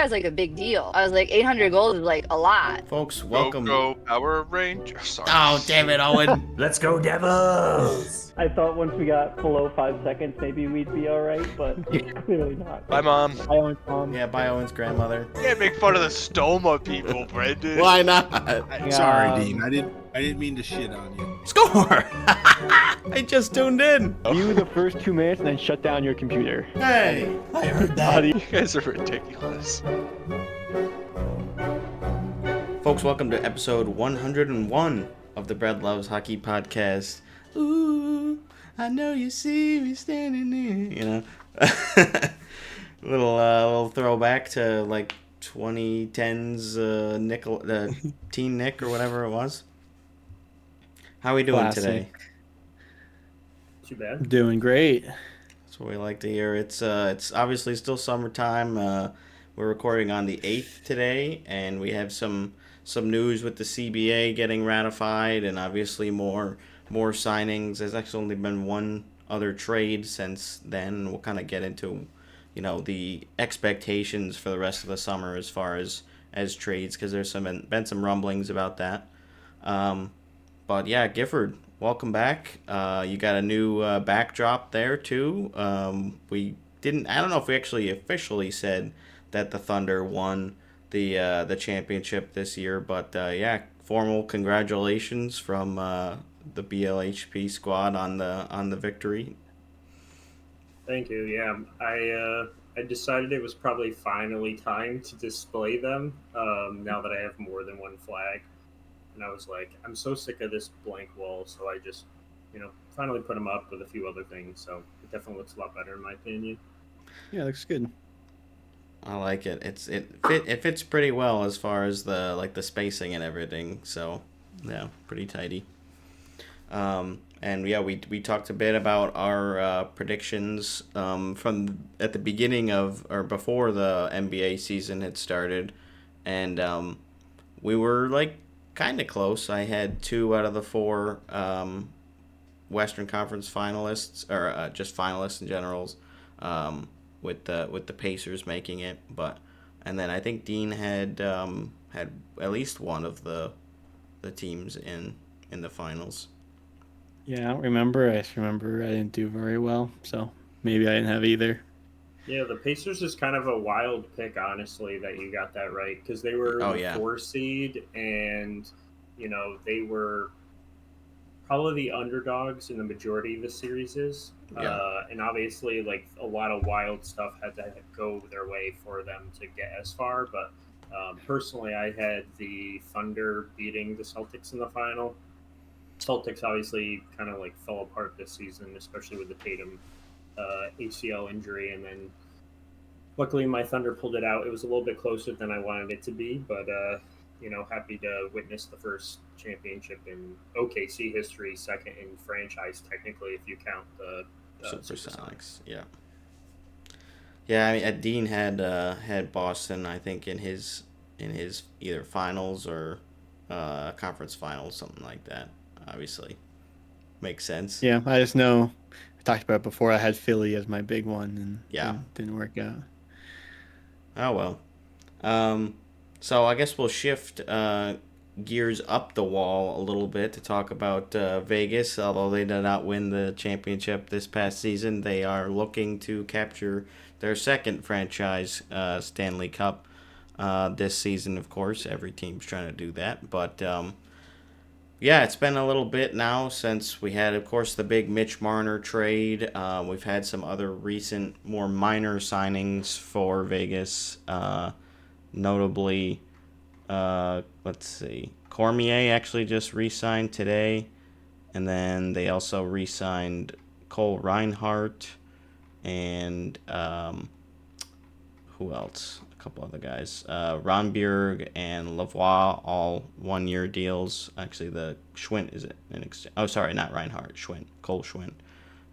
guy's like a big deal. I was like, 800 goals is like a lot. Folks, welcome. Go Power Ranger. Sorry. Oh, damn it, Owen. Let's go, Devils! I thought once we got below 5 seconds, maybe we'd be all right, but clearly not. Bye, Mom. Bye, Owen's mom. Yeah, bye, Owen's grandmother. You can't make fun of the Stoma people, Brendan. Why not? Sorry, Dean. I didn't mean to shit on you. Score! I just tuned in. View the first 2 minutes and then shut down your computer. Hey, I heard that. You guys are ridiculous. Folks, welcome to episode 101 of the Bread Loves Hockey podcast. Ooh, I know you see me standing there. You know, little throwback to like 2010s Teen Nick or whatever it was. How we doing Classic. today? Too bad. Doing great. That's what we like to hear. It's obviously still summertime. We're recording on the 8th today, and we have some news with the CBA getting ratified, and obviously more signings. There's actually only been one other trade since then. We'll kind of get into, the expectations for the rest of the summer as far as trades, because there's been some rumblings about that. But yeah, Gifford, welcome back. You got a new backdrop there too. I don't know if we actually officially said that the Thunder won the championship this year, but yeah, formal congratulations from the BLHP squad on the victory. Thank you. Yeah, I decided it was probably finally time to display them. Now that I have more than one flag. And I was like, I'm so sick of this blank wall, so I just, finally put them up with a few other things. So it definitely looks a lot better in my opinion. Yeah, it looks good. I like it. It fits pretty well as far as the spacing and everything. So yeah, pretty tidy. And yeah, we talked a bit about our predictions from at the beginning of or before the NBA season had started, and we were like kind of close. I had 2 out of the 4 Western Conference finalists, or just finalists in generals, with the Pacers making it. And then I think Dean had at least one of the teams in the finals. Yeah, I don't remember. I just remember I didn't do very well, so maybe I didn't have either. Yeah, the Pacers is kind of a wild pick, honestly, that you got that right, because they were the 4 seed, and they were probably the underdogs in the majority of the series. And obviously, like, a lot of wild stuff had to go their way for them to get as far. But personally, I had the Thunder beating the Celtics in the final. Celtics obviously kind of like fell apart this season, especially with the Tatum ACL injury, and then luckily my Thunder pulled it out. It was a little bit closer than I wanted it to be, but happy to witness the first championship in OKC history, second in franchise technically if you count the Supersonics. Yeah, I mean, Dean had Boston, I think, in his either finals or conference finals, something like that. Obviously, makes sense. Yeah, I just know I talked about it before. I had Philly as my big one, and didn't work out. Oh well. So I guess we'll shift gears up the wall a little bit to talk about Vegas. Although they did not win the championship this past season, they are looking to capture their second franchise Stanley Cup this season. Of course, every team's trying to do that, but yeah, it's been a little bit now since we had, of course, the big Mitch Marner trade. We've had some other recent, more minor signings for Vegas. Notably, let's see, Cormier actually just re-signed today, and then they also re-signed Cole Reinhardt, and who else? A couple other guys, Ronberg and Lavoie, all 1-year deals. Actually, the Schwint is an not Reinhardt, Schwint, Cole Schwint.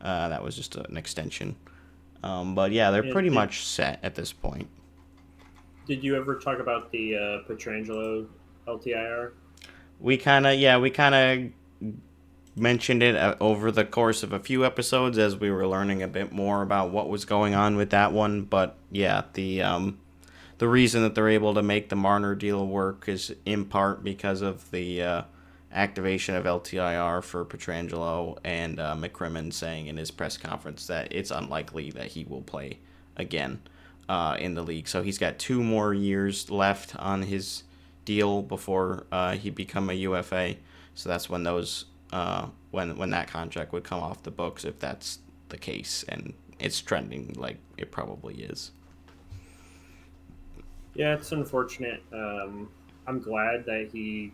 That was just an extension. But yeah, they're pretty much set at this point. Did you ever talk about the Pietrangelo LTIR? We kind of mentioned it over the course of a few episodes as we were learning a bit more about what was going on with that one. But yeah, the the reason that they're able to make the Marner deal work is in part because of the activation of LTIR for Pietrangelo and McCrimmon saying in his press conference that it's unlikely that he will play again in the league. So he's got 2 more years left on his deal before he become a UFA. So that's when those when that contract would come off the books, if that's the case, and it's trending like it probably is. Yeah, it's unfortunate. I'm glad that he,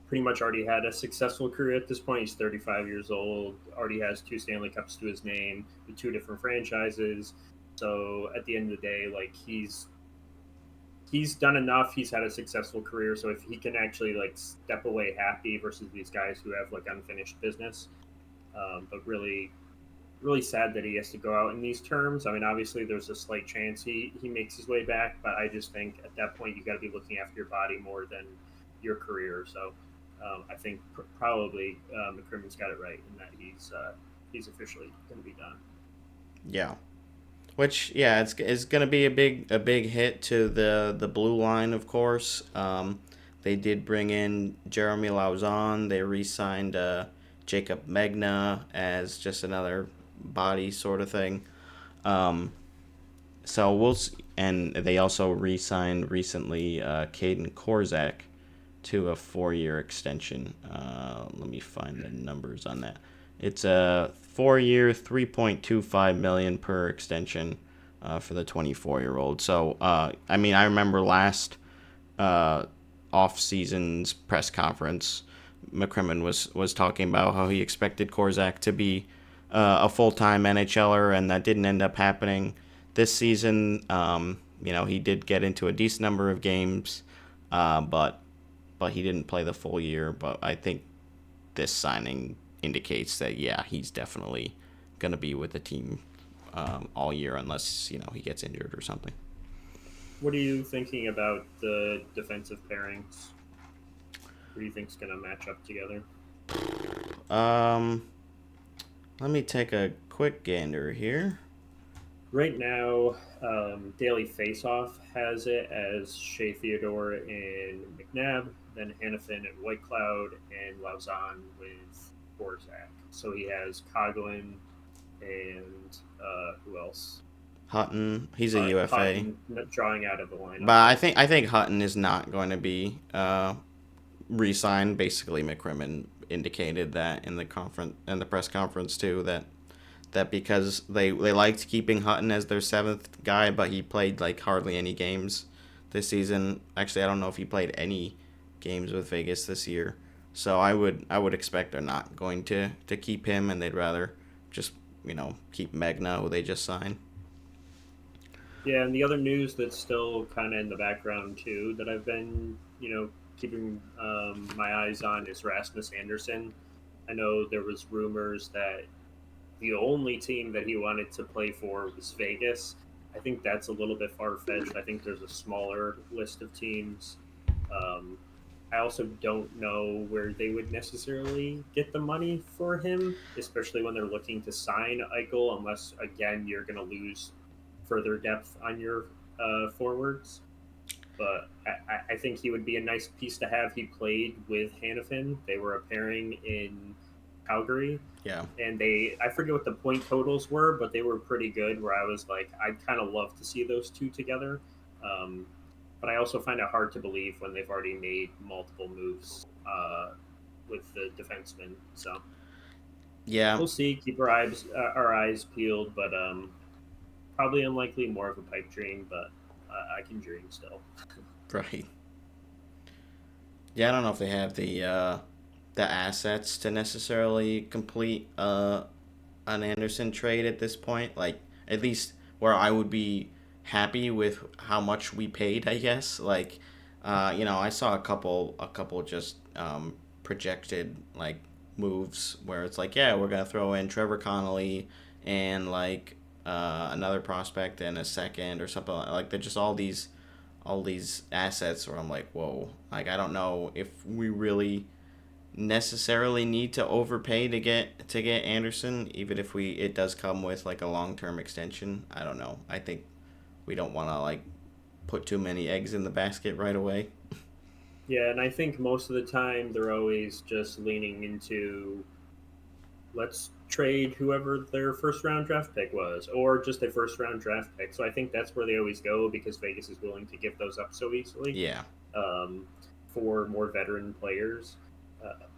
pretty much already had a successful career at this point. He's 35 years old, already has 2 Stanley Cups to his name with 2 different franchises. So at the end of the day, like he's done enough. He's had a successful career. So if he can actually like step away happy versus these guys who have like unfinished business, but really sad that he has to go out in these terms. I mean, obviously there's a slight chance he makes his way back, but I just think at that point you got to be looking after your body more than your career. So I think probably McCrimmon's got it right in that he's officially going to be done. Yeah. Which, yeah, it's going to be a big hit to the blue line, of course. They did bring in Jeremy Lauzon. They re-signed Jacob Megna as just another body sort of thing. So we'll see. And they also re-signed recently Caden Korzak to a 4-year extension. Let me find the numbers on that. It's a 4-year, $3.25 million per extension for the 24-year-old. So, I mean, I remember last off-season's press conference, McCrimmon was talking about how he expected Korzak to be a full-time NHLer, and that didn't end up happening this season. He did get into a decent number of games, but he didn't play the full year. But I think this signing indicates that, yeah, he's definitely going to be with the team all year unless, he gets injured or something. What are you thinking about the defensive pairings? Who do you think is going to match up together? Let me take a quick gander here. Right now, Daily Faceoff has it as Shea Theodore and McNabb, then Hannafin and Whitecloud, and Lauzon with Korzak. So he has Coughlin and who else? Hutton. He's a UFA. Hutton drawing out of the lineup. But I think Hutton is not going to be re-signed. Basically, McCrimmon indicated that in the press conference too, that because they liked keeping Hutton as their 7th guy, but he played like hardly any games this season. Actually, I don't know if he played any games with Vegas this year. So I would expect they're not going to keep him, and they'd rather just keep Megna, who they just signed. Yeah, and the other news that's still kind of in the background too that I've been keeping my eyes on is Rasmus Andersson. I know there was rumors that the only team that he wanted to play for was Vegas. I think that's a little bit far-fetched. I think there's a smaller list of teams. I also don't know where they would necessarily get the money for him, especially when they're looking to sign Eichel, unless, again, you're going to lose further depth on your forwards. But I think he would be a nice piece to have. He played with Hannafin. They were a pairing in Calgary. Yeah. And I forget what the point totals were, but they were pretty good, where I was like, I'd kind of love to see those two together. But I also find it hard to believe when they've already made multiple moves with the defenseman. So yeah, we'll see. Keep our eyes peeled, but probably unlikely, more of a pipe dream, but I can dream still. Right. Yeah, I don't know if they have the assets to necessarily complete an Anderson trade at this point. Like, at least where I would be happy with how much we paid, I guess. Like, I saw a couple just projected like moves where it's like, yeah, we're gonna throw in Trevor Connolly and like another prospect and a second or something like. They're just all these assets where I'm like, whoa, like I don't know if we really necessarily need to overpay to get Anderson, even if it does come with like a long-term extension. I don't know. I think we don't want to like put too many eggs in the basket right away. Yeah, and I think most of the time they're always just leaning into let's trade whoever their first round draft pick was, or just a first round draft pick. So I think that's where they always go because Vegas is willing to give those up so easily. Yeah. For more veteran players.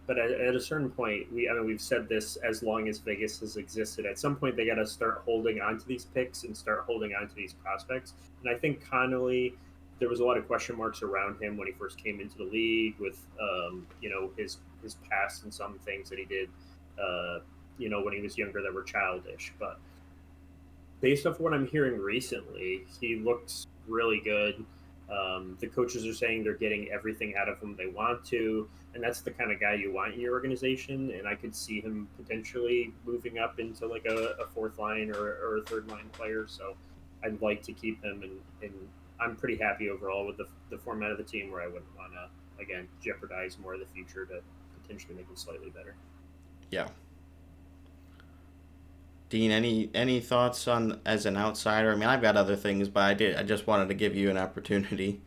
But at a certain point, we've said this as long as Vegas has existed. At some point, they got to start holding on to these picks and start holding on to these prospects. And I think Connolly, there was a lot of question marks around him when he first came into the league with, his past and some things that he did, when he was younger that were childish. But based off what I'm hearing recently, he looks really good. The coaches are saying they're getting everything out of him they want to, and that's the kind of guy you want in your organization. And I could see him potentially moving up into like a fourth line or a third line player. So I'd like to keep him, and I'm pretty happy overall with the format of the team, where I wouldn't want to, again, jeopardize more of the future to potentially make it slightly better. Yeah. Dean, any thoughts on as an outsider? I mean, I've got other things, but I just wanted to give you an opportunity.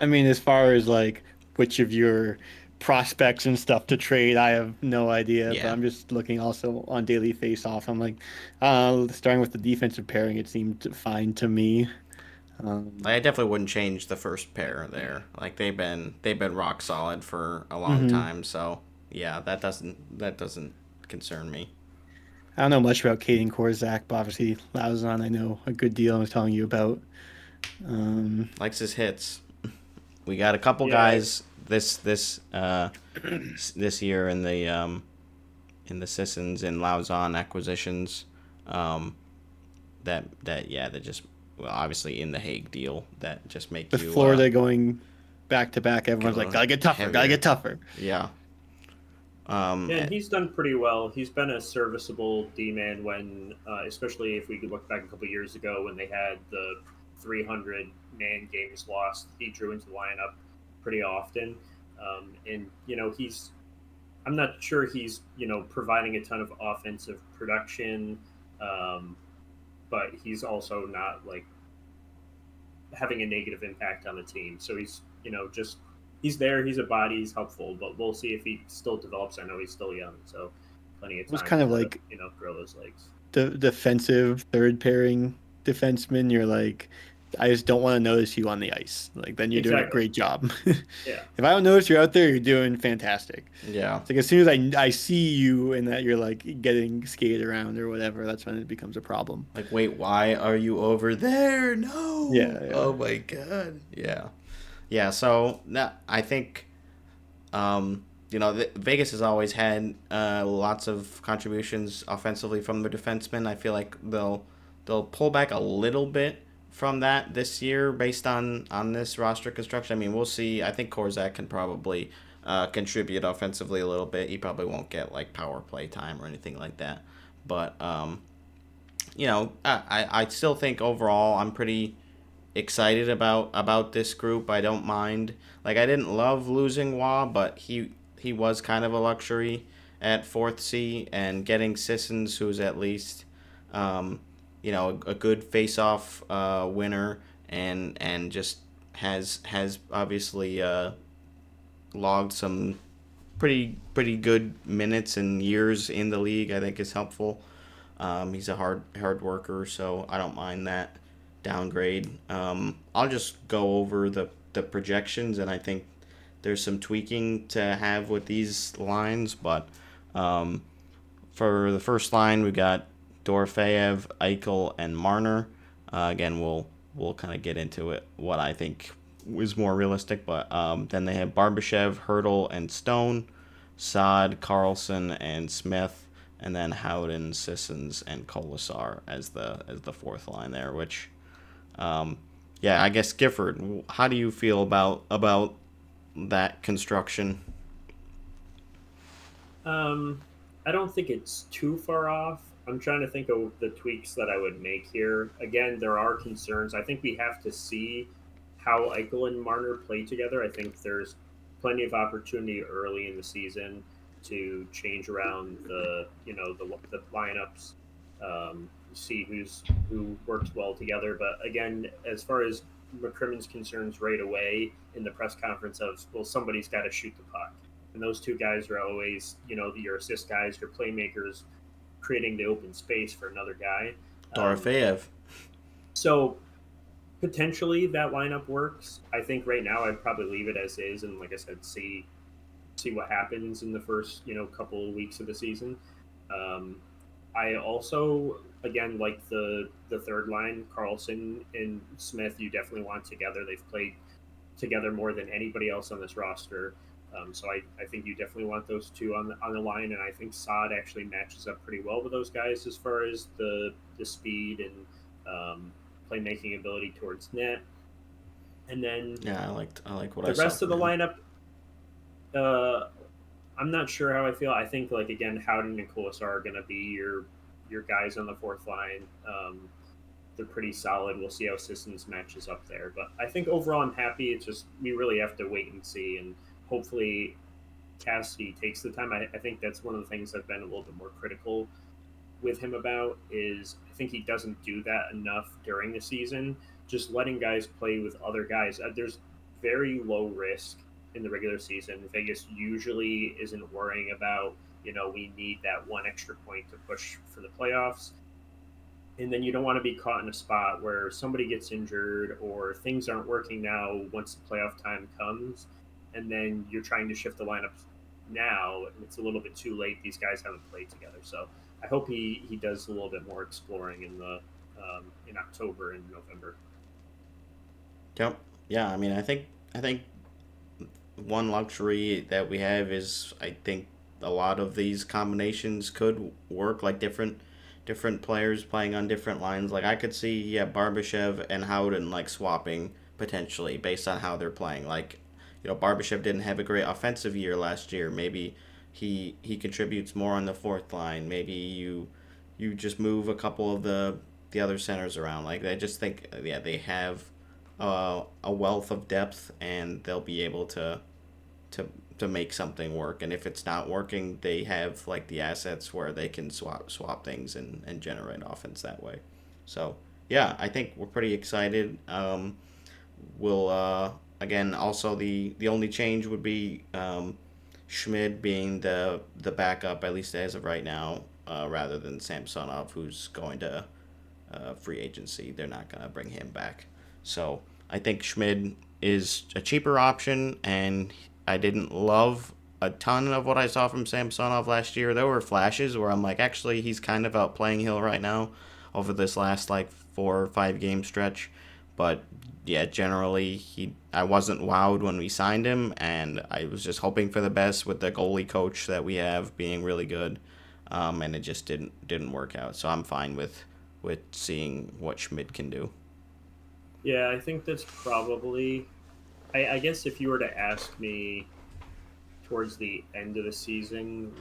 I mean, as far as like which of your prospects and stuff to trade, I have no idea. Yeah. But I'm just looking also on Daily Face-Off. I'm like, starting with the defensive pairing, it seemed fine to me. I definitely wouldn't change the first pair there. Like they've been rock solid for a long time. So yeah, that doesn't concern me. I don't know much about Caden Korzak, but obviously Lauzon I know a good deal. I was telling you about. Likes his hits. We got a couple guys this year in the Sissons and Lauzon acquisitions. That just obviously in the Hague deal that just make with you Florida going back to back. Everyone's like, gotta get tougher. Yeah. And he's done pretty well. He's been a serviceable D-man when, especially if we could look back a couple years ago when they had the 300-man games lost. He drew into the lineup pretty often. I'm not sure he's, providing a ton of offensive production, but he's also not, like, having a negative impact on the team. So he's, he's there, he's a body, he's helpful, but we'll see if he still develops. I know he's still young, so plenty of time. It was kind of like grow those legs. The defensive third pairing defenseman. You're like, I just don't want to notice you on the ice. Like then you're doing a great job. Yeah. If I don't notice you're out there, you're doing fantastic. Yeah. It's like as soon as I see you and that you're like getting skated around or whatever, that's when it becomes a problem. Like, wait, why are you over there? No. Yeah. Oh my God. Yeah. Yeah, so I think, Vegas has always had lots of contributions offensively from the defensemen. I feel like they'll pull back a little bit from that this year based on this roster construction. I mean, we'll see. I think Korzak can probably contribute offensively a little bit. He probably won't get like power play time or anything like that. But I still think overall I'm pretty excited about this group. I don't mind. Like I didn't love losing Wah, but he was kind of a luxury at 4th C, and getting Sissons, who's at least a good face-off winner and just has obviously logged some pretty good minutes and years in the league, I think is helpful. He's a hard worker, so I don't mind that downgrade. I'll just go over the projections, and I think there's some tweaking to have with these lines, but for the first line we got Dorofeyev, Eichel, and Marner. Again, we'll kind of get into it what I think is more realistic, but then they have Barbashev, Hurdle, and Stone, Saad, Carlson, and Smith, and then Howden, Sissons, and Kolasar as the fourth line there, which I guess Gifford, how do you feel about that construction? I don't think it's too far off. I'm trying to think of the tweaks that I would make here. Again, there are concerns. I think we have to see how Eichel and Marner play together. I think there's plenty of opportunity early in the season to change around the lineups, see who works well together. But again, as far as McCrimmon's concerns right away in the press conference of, well, somebody's got to shoot the puck. And those two guys are always, your assist guys, your playmakers, creating the open space for another guy. Dorofeev. So potentially that lineup works. I think right now I'd probably leave it as is, and like I said, see what happens in the first couple of weeks of the season. I also again like the third line, Carlson and Smith. You definitely want together. They've played together more than anybody else on this roster. So I think you definitely want those two on the line, and I think Saad actually matches up pretty well with those guys as far as the speed and playmaking ability towards net. And then I like what the rest of the lineup. I'm not sure how I feel. I think again, Howden and Colasar are going to be your guys on the fourth line. They're pretty solid. We'll see how Sissons matches up there, but I think overall I'm happy. It's just we really have to wait and see, and hopefully Cassidy takes the time. I think that's one of the things I've been a little bit more critical with him about is I think he doesn't do that enough during the season. Just letting guys play with other guys. There's very low risk in the regular season. Vegas usually isn't worrying about, we need that one extra point to push for the playoffs. And then you don't want to be caught in a spot where somebody gets injured or things aren't working now once the playoff time comes. And then you're trying to shift the lineups now, and it's a little bit too late. These guys haven't played together. So I hope he does a little bit more exploring in October and November. Yep. Yeah, I mean, I think one luxury that we have is I think a lot of these combinations could work, like different players playing on different lines. Like I could see Barbashev and Howden swapping potentially based on how they're playing. Barbashev didn't have a great offensive year last year. Maybe he contributes more on the fourth line. Maybe you just move a couple of the other centers around. I just think they have a wealth of depth, and they'll be able to make something work. And if it's not working, they have the assets where they can swap things and generate offense that way. So yeah, I think we're pretty excited. We'll again also the only change would be Schmid being the backup, at least as of right now, rather than Samsonov, who's going to free agency. They're not going to bring him back. So I think Schmid is a cheaper option, and I didn't love a ton of what I saw from Samsonov last year. There were flashes where I'm actually, he's kind of outplaying Hill right now over this last 4 or 5 game stretch. But yeah, generally, I wasn't wowed when we signed him, and I was just hoping for the best with the goalie coach that we have being really good, and it just didn't work out. So I'm fine with seeing what Schmid can do. Yeah, I think that's probably. I guess if you were to ask me towards the end of the season,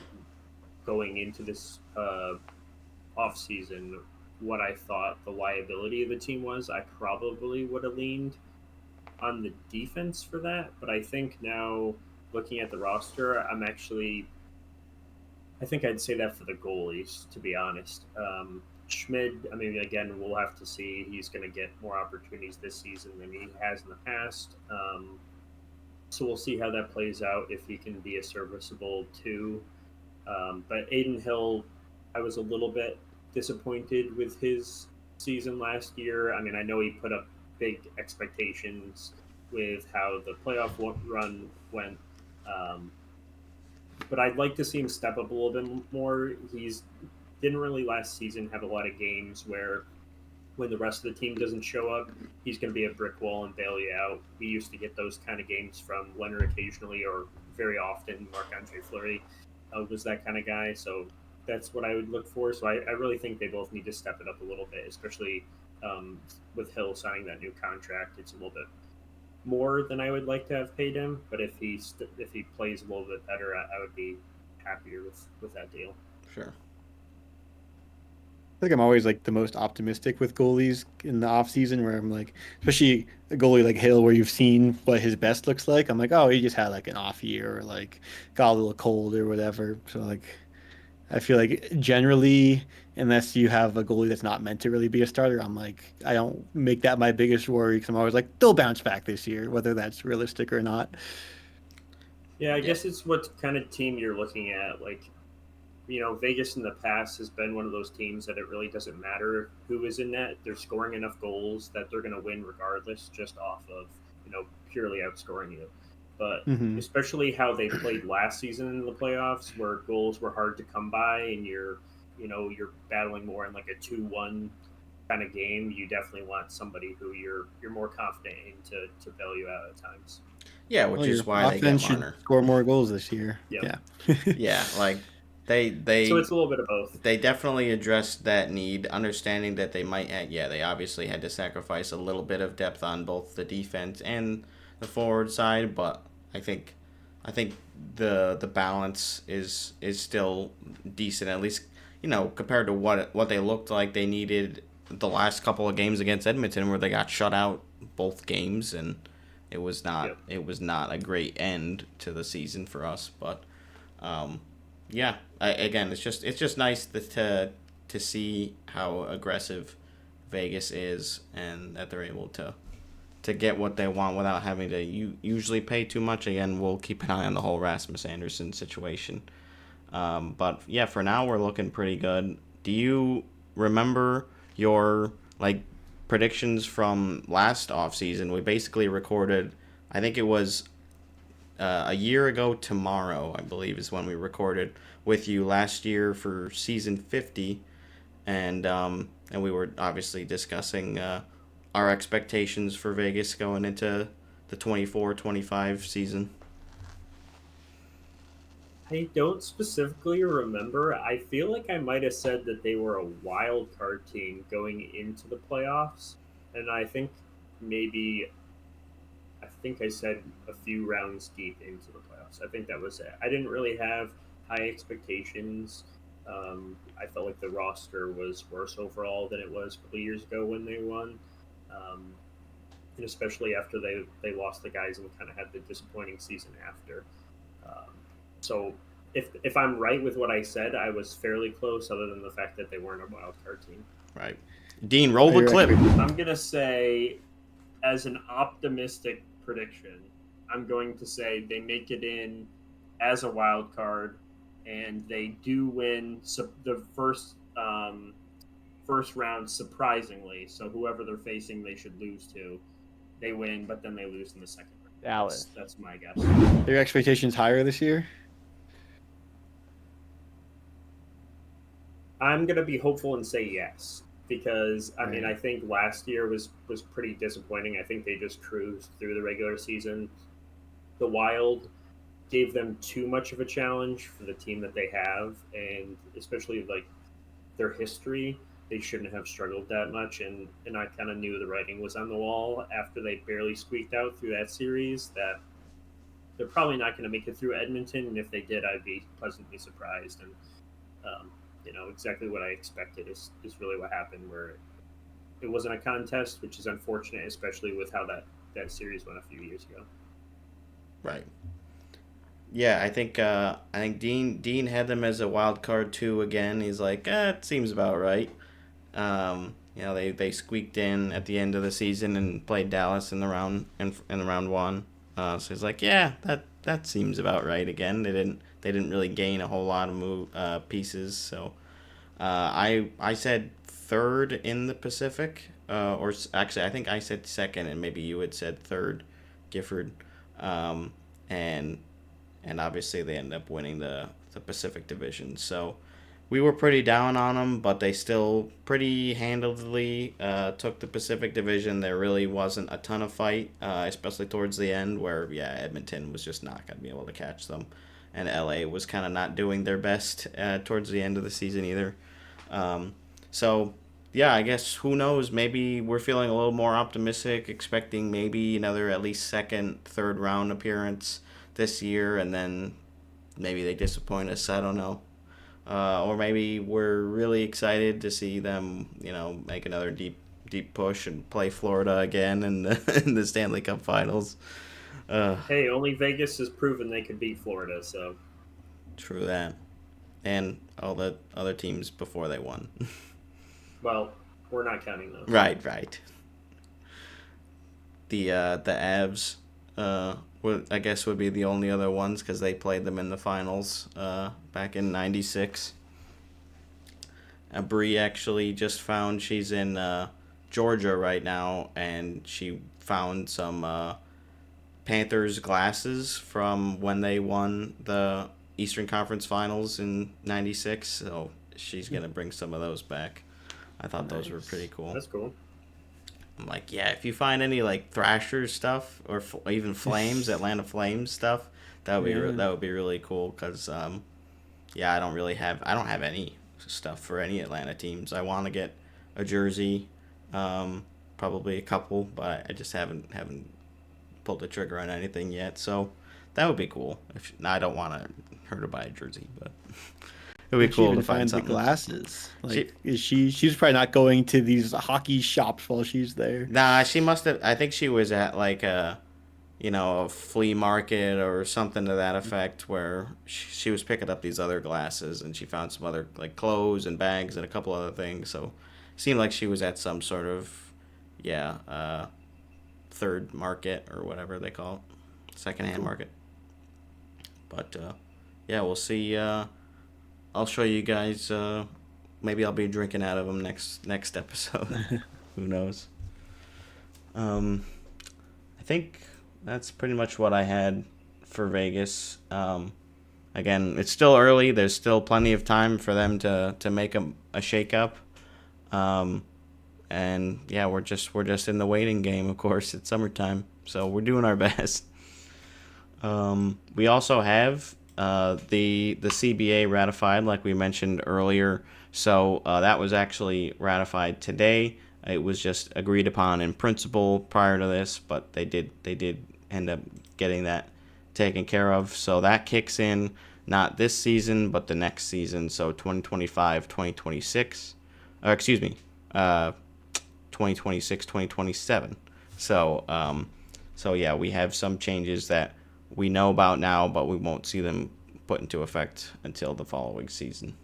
going into this off season, what I thought the liability of the team was, I probably would have leaned on the defense for that. But I think now, looking at the roster, I think I'd say that for the goalies, to be honest. Schmid, I mean, again, we'll have to see. He's going to get more opportunities this season than he has in the past. So we'll see how that plays out, if he can be a serviceable two. But Aiden Hill, I was a little bit disappointed with his season last year. I mean, I know he put up big expectations with how the playoff run went. But I'd like to see him step up a little bit more. He's didn't really last season have a lot of games where when the rest of the team doesn't show up, he's going to be a brick wall and bail you out. We used to get those kind of games from Leonard occasionally, or very often Marc-Andre Fleury was that kind of guy. So that's what I would look for. So I really think they both need to step it up a little bit, especially with Hill signing that new contract. It's a little bit more than I would like to have paid him, but if he plays a little bit better, I would be happier with that deal. Sure. I think I'm always the most optimistic with goalies in the off season, where I'm especially a goalie like Hill, where you've seen what his best looks like. I'm oh, he just had an off year, or got a little cold or whatever. So I feel generally unless you have a goalie that's not meant to really be a starter, I'm like, I don't make that my biggest worry because I'm always like, they'll bounce back this year, whether that's realistic or not. Yeah, I guess it's what kind of team you're looking at. Like, Vegas in the past has been one of those teams that it really doesn't matter who is in net. They're scoring enough goals that they're going to win regardless, just off of, purely outscoring you. But especially how they played last season in the playoffs, where goals were hard to come by, and you're battling more in like a 2-1 kind of game. You definitely want somebody who you're more confident in to bail you out at times. Yeah, which is why they get Marner. Should score more goals this year. Yep. Yeah. Yeah, like they. So it's a little bit of both. They definitely addressed that need, understanding that they might. They obviously had to sacrifice a little bit of depth on both the defense and the forward side, but I think the balance is still decent, at least compared to what they looked like they needed the last couple of games against Edmonton, where they got shut out both games, and it was not a great end to the season for us. But again, it's just nice to see how aggressive Vegas is, and that they're able to get what they want without having to usually pay too much. Again, we'll keep an eye on the whole Rasmus Anderson situation. But yeah, for now we're looking pretty good. Do you remember your predictions from last offseason? We basically recorded, I think it was a year ago tomorrow, I believe, is when we recorded with you last year for season 50, and we were obviously discussing our expectations for Vegas going into the 24-25 season. I don't specifically remember. I feel like I might have said that they were a wild card team going into the playoffs, and I think I said a few rounds deep into the playoffs. I think that was it. I didn't really have high expectations. I felt like the roster was worse overall than it was a couple of years ago when they won. And especially after they lost the guys and kind of had the disappointing season after. So if I'm right with what I said, I was fairly close, other than the fact that they weren't a wild card team. Right. Dean, roll the clip. I'm going to say, as an optimistic prediction, I'm going to say they make it in as a wild card, and they do win the first round surprisingly. So whoever they're facing, they should lose to. They win, but then they lose in the second round. Dallas. That's my guess. Are your expectations higher this year? I'm going to be hopeful and say yes, because I mean, I think last year was pretty disappointing. I think they just cruised through the regular season. The Wild gave them too much of a challenge for the team that they have, and especially their history. They shouldn't have struggled that much, and I kind of knew the writing was on the wall after they barely squeaked out through that series that they're probably not going to make it through Edmonton, and if they did, I'd be pleasantly surprised. And exactly what I expected is really what happened, where it wasn't a contest, which is unfortunate, especially with how that series went a few years ago. Right. Yeah, I think Dean had them as a wild card too. Again, he's like, it seems about right. They squeaked in at the end of the season and played Dallas in the round one. So he's like, yeah, that seems about right. Again, they didn't really gain a whole lot of pieces. So I said third in the Pacific, or actually I think I said second, and maybe you had said third, Gifford, and obviously they ended up winning the Pacific Division. So we were pretty down on them, but they still pretty handily took the Pacific Division. There really wasn't a ton of fight, especially towards the end, where Edmonton was just not going to be able to catch them, and LA was kind of not doing their best towards the end of the season either. So yeah, I guess who knows? Maybe we're feeling a little more optimistic, expecting maybe another at least second, third round appearance this year, and then maybe they disappoint us. I don't know. Or maybe we're really excited to see them, make another deep push and play Florida again in the Stanley Cup Finals. Hey, only Vegas has proven they could beat Florida, so. True that. and all the other teams before they won. Well, we're not counting those. Right. The Avs, I guess would be the only other ones because they played them in the finals back in '96. Bree actually just found she's in Georgia right now, and she found some Panthers glasses from when they won the Eastern Conference Finals in '96. So she's gonna bring some of those back. I thought those were pretty cool. That's cool. I'm like, yeah, if you find any like Thrashers stuff or even Flames, Atlanta Flames stuff, that would be really cool. Cause I don't have any stuff for any Atlanta teams. I want to get a jersey, probably a couple, but I just haven't pulled the trigger on anything yet. So that would be cool. I don't want her to buy a jersey, but it would be cool to find something. The glasses. Like, she's probably not going to these hockey shops while she's there. Nah, she must have. I think she was at like a flea market or something to that effect, where she was picking up these other glasses, and she found some other like clothes and bags and a couple other things. So it seemed like she was at some sort of third market or whatever they call it, secondhand market. But we'll see. I'll show you guys. Maybe I'll be drinking out of them next episode. Who knows? I think that's pretty much what I had for Vegas. Again, it's still early. There's still plenty of time for them to make a shakeup. And yeah, we're just in the waiting game. Of course, it's summertime, so we're doing our best. We also have the CBA ratified, like we mentioned earlier. So that was actually ratified today. It was just agreed upon in principle prior to this, but they did end up getting that taken care of. So that kicks in not this season, but the next season. So 2025, 2026, or excuse me, 2026, 2027. So yeah, we have some changes that we know about now, but we won't see them put into effect until the following season.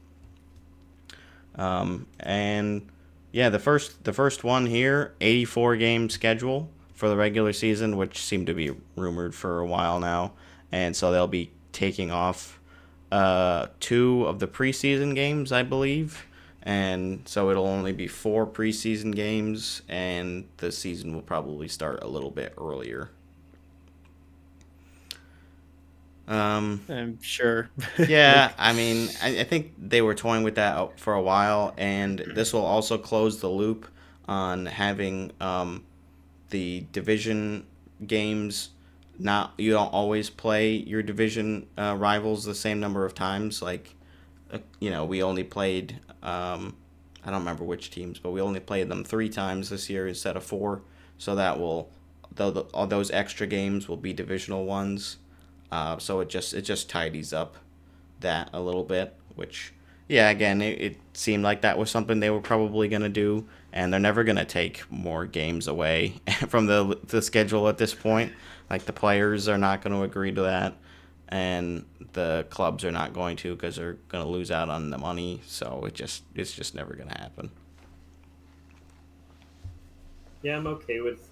And yeah, the first one here, 84 game schedule for the regular season, which seemed to be rumored for a while now, and so they'll be taking off 2 of the preseason games, I believe, and so it'll only be 4 preseason games, and the season will probably start a little bit earlier. I'm sure. Yeah, I mean, I think they were toying with that for a while, and this will also close the loop on having the division games. You don't always play your division rivals the same number of times. Like, we only played, I don't remember which teams, but we only played them 3 times this year instead of 4. So that will, all those extra games will be divisional ones. So it just tidies up that a little bit, which, yeah, again, it seemed like that was something they were probably going to do, and they're never going to take more games away from the schedule at this point. Like, the players are not going to agree to that, and the clubs are not going to, because they're going to lose out on the money, so it's just never going to happen. Yeah, I'm okay with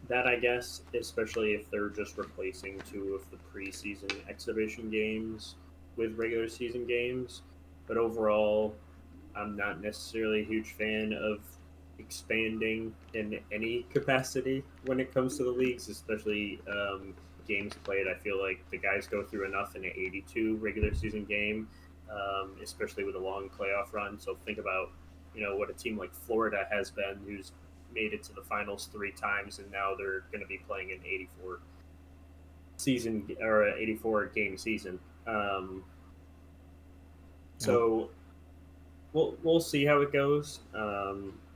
that, I guess, especially if they're just replacing 2 of the preseason exhibition games with regular season games. But overall, I'm not necessarily a huge fan of expanding in any capacity when it comes to the leagues, especially games played. I feel like the guys go through enough in an 82 regular season game, especially with a long playoff run. So think about, what a team like Florida has been, who's made it to the finals 3 times, and now they're going to be playing an 84 season or an 84 game season. So we'll see how it goes.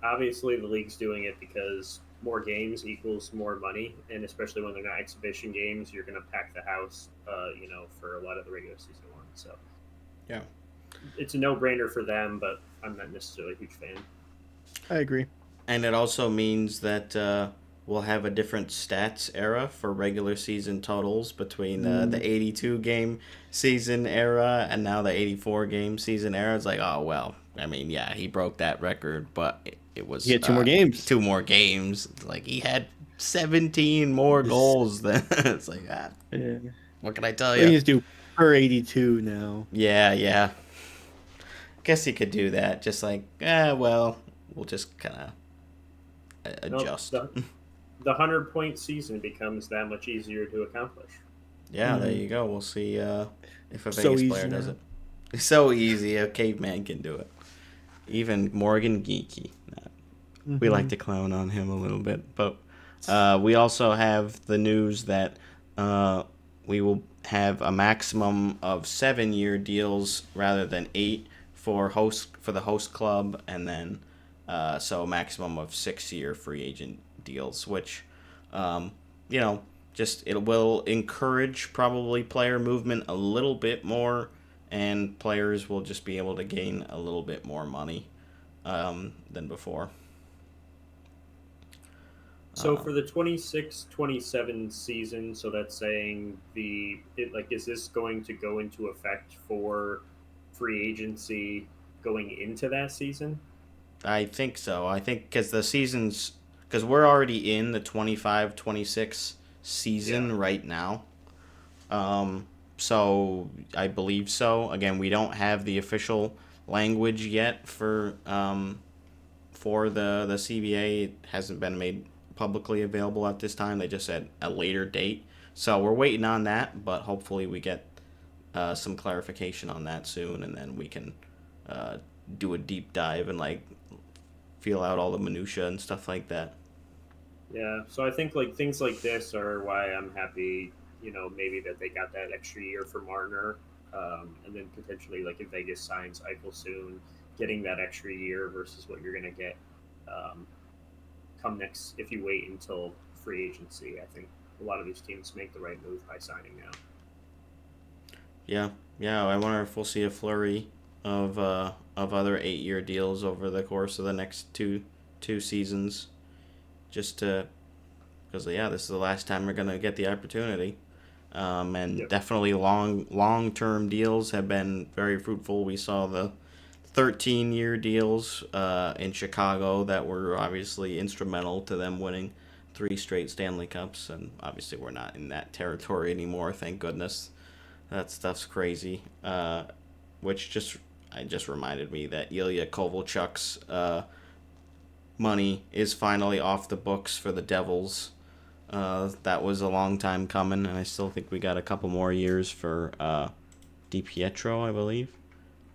Obviously, the league's doing it because more games equals more money, and especially when they're not exhibition games, you're going to pack the house, for a lot of the regular season ones. So yeah, it's a no-brainer for them, but I'm not necessarily a huge fan. I agree. And it also means that we'll have a different stats era for regular season totals between the 82 game season era and now the 84 game season era. It's like, oh, well, I mean, yeah, he broke that record, but it was... He had 2 more games. 2 more games. Like, he had 17 more goals than... It's like, yeah. What can I tell We you? just do per 82 now. Yeah. Guess you could do that. Just like, well, we'll just kind of adjust. The 100-point season becomes that much easier to accomplish. Yeah, there you go. We'll see if a Vegas So player does it. It's so easy. A caveman can do it. Even Morgan Geeky. We like to clown on him a little bit. But we also have the news that we will have a maximum of 7-year deals rather than 8 for the host club, and then so a maximum of 6-year free agent deals, which just it will encourage probably player movement a little bit more, and players will just be able to gain a little bit more money than before. So for the 26-27 season, so that's saying is this going to go into effect for free agency going into that season? I think so. I think because we're already in the 25-26 season right now. So I believe so. Again, we don't have the official language yet for the CBA. It hasn't been made publicly available at this time. They just said a later date. So we're waiting on that, but hopefully we get some clarification on that soon, and then we can do a deep dive and feel out all the minutia and stuff like that. Yeah, so I think things like this are why I'm happy, maybe that they got that extra year for Marner, and then potentially if Vegas signs Eichel soon, getting that extra year versus what you're going to get come next if you wait until free agency. I think a lot of these teams make the right move by signing now. Yeah. I wonder if we'll see a flurry of other 8-year deals over the course of the next two seasons, just because this is the last time we're gonna get the opportunity, and definitely long-term deals have been very fruitful. We saw the 13-year deals in Chicago that were obviously instrumental to them winning 3 straight Stanley Cups, and obviously we're not in that territory anymore, thank goodness. That stuff's crazy. Which just reminded me that Ilya Kovalchuk's money is finally off the books for the Devils. That was a long time coming, and I still think we got a couple more years for DiPietro, I believe.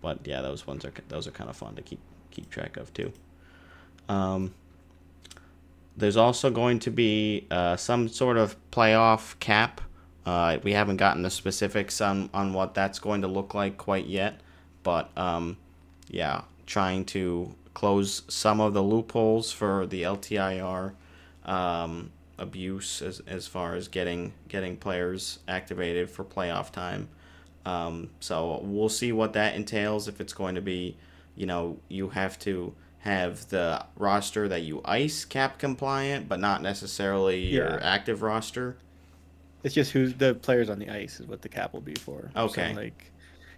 But yeah, those are kind of fun to keep track of too. There's also going to be some sort of playoff cap. We haven't gotten the specifics on what that's going to look like quite yet, but trying to close some of the loopholes for the LTIR abuse as far as getting players activated for playoff time. So we'll see what that entails. If it's going to be, you have to have the roster that you ice cap compliant, but not necessarily your active roster. It's just who's the players on the ice is what the cap will be for. Okay. So,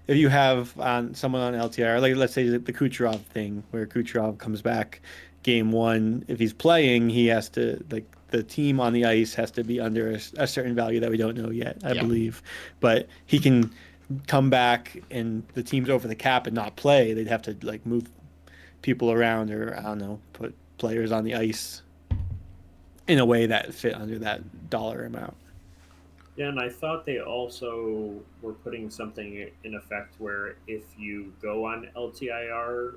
if you have someone on LTIR, let's say the Kucherov thing, where Kucherov comes back game 1, if he's playing, he has to the team on the ice has to be under a certain value that we don't know yet, I believe. But he can come back and the team's over the cap and not play. They'd have to move people around, or I don't know, put players on the ice in a way that fit under that dollar amount. Yeah, and I thought they also were putting something in effect where if you go on LTIR,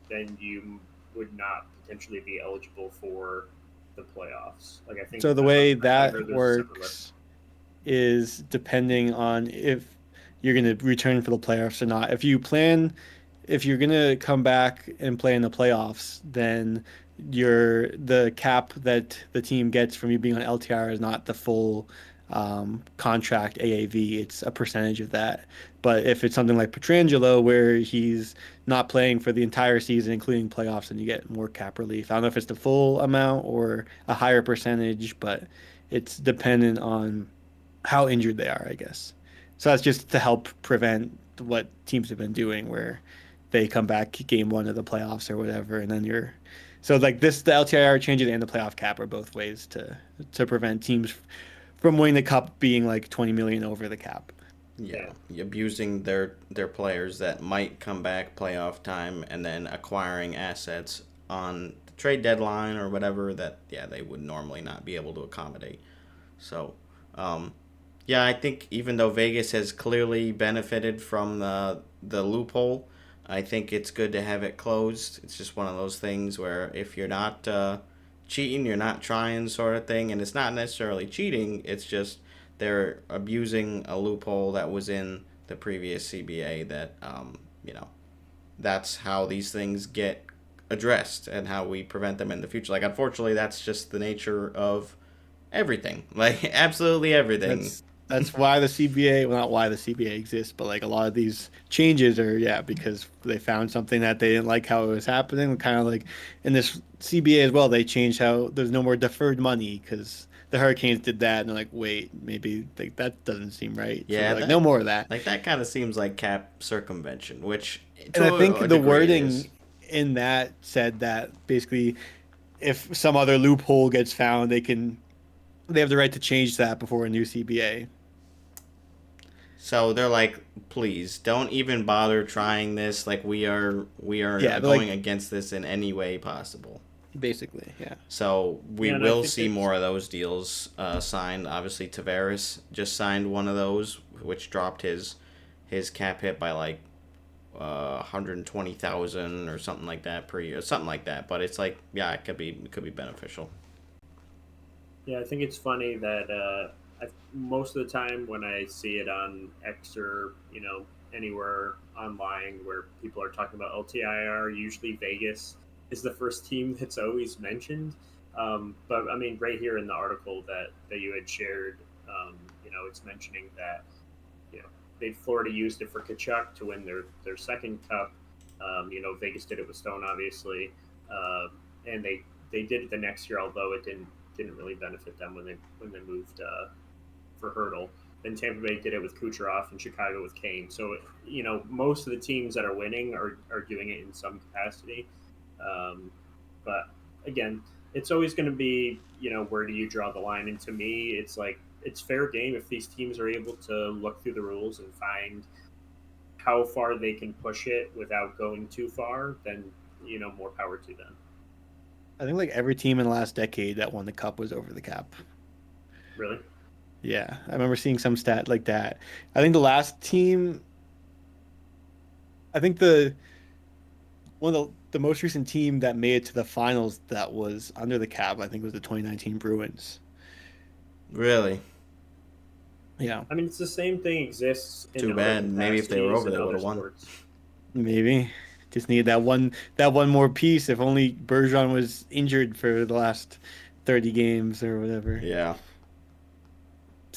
then you would not potentially be eligible for the playoffs. I think so. The way that works is depending on if you're going to return for the playoffs or not. If you're going to come back and play in the playoffs, then the cap that the team gets from you being on LTIR is not the full contract AAV, it's a percentage of that. But if it's something like Petrangelo, where he's not playing for the entire season, including playoffs, then you get more cap relief. I don't know if it's the full amount or a higher percentage, but it's dependent on how injured they are, I guess. So that's just to help prevent what teams have been doing, where they come back game one of the playoffs or whatever, and then you're so like this, the LTIR changes and the playoff cap are both ways to prevent teams from winning the cup being like 20 million over the cap. Yeah, abusing their players that might come back playoff time and then acquiring assets on the trade deadline or whatever that they would normally not be able to accommodate. So, I think even though Vegas has clearly benefited from the loophole, I think it's good to have it closed. It's just one of those things where if you're not cheating, you're not trying, sort of thing, and it's not necessarily cheating. It's just they're abusing a loophole that was in the previous CBA that, that's how these things get addressed and how we prevent them in the future. Like, unfortunately, that's just the nature of everything. Like, absolutely everything. That's why the CBA, well, not why the CBA exists, but like a lot of these changes are, because they found something that they didn't like how it was happening. Kind of like in this CBA as well, they changed how there's no more deferred money because the Hurricanes did that, and they're like, wait, maybe like that doesn't seem right. Yeah, so like, no more of that. Like that kind of seems like cap circumvention, which and I think the wording in that said that basically, if some other loophole gets found, they have the right to change that before a new CBA. So they're like, please don't even bother trying this. Like we are going against this in any way possible. Basically, yeah. So we will see more of those deals signed. Obviously, Tavares just signed one of those, which dropped his cap hit by like 120,000 or something like that per year, something like that. But it's like, it could be beneficial. Yeah, I think it's funny that most of the time when I see it on X or anywhere online where people are talking about LTIR, usually Vegas is the first team that's always mentioned. But I mean, right here in the article that you had shared, it's mentioning that Florida used it for Kachuk to win their second cup. Vegas did it with Stone, obviously, and they did it the next year, although it didn't really benefit them when they moved for Hurdle. Then Tampa Bay did it with Kucherov and Chicago with Kane. So most of the teams that are winning are doing it in some capacity. But again, it's always going to be where do you draw the line? And to me, it's like it's fair game if these teams are able to look through the rules and find how far they can push it without going too far. Then more power to them. I think like every team in the last decade that won the cup was over the cap. Really? Yeah, I remember seeing some stat like that. I think the last team, the most recent team that made it to the finals that was under the cap, I think, was the 2019 Bruins. Really? Yeah. I mean, it's the same thing exists. Too bad. Maybe if they were over, they would have won. Maybe. Just needed that one more piece. If only Bergeron was injured for the last 30 games or whatever. Yeah.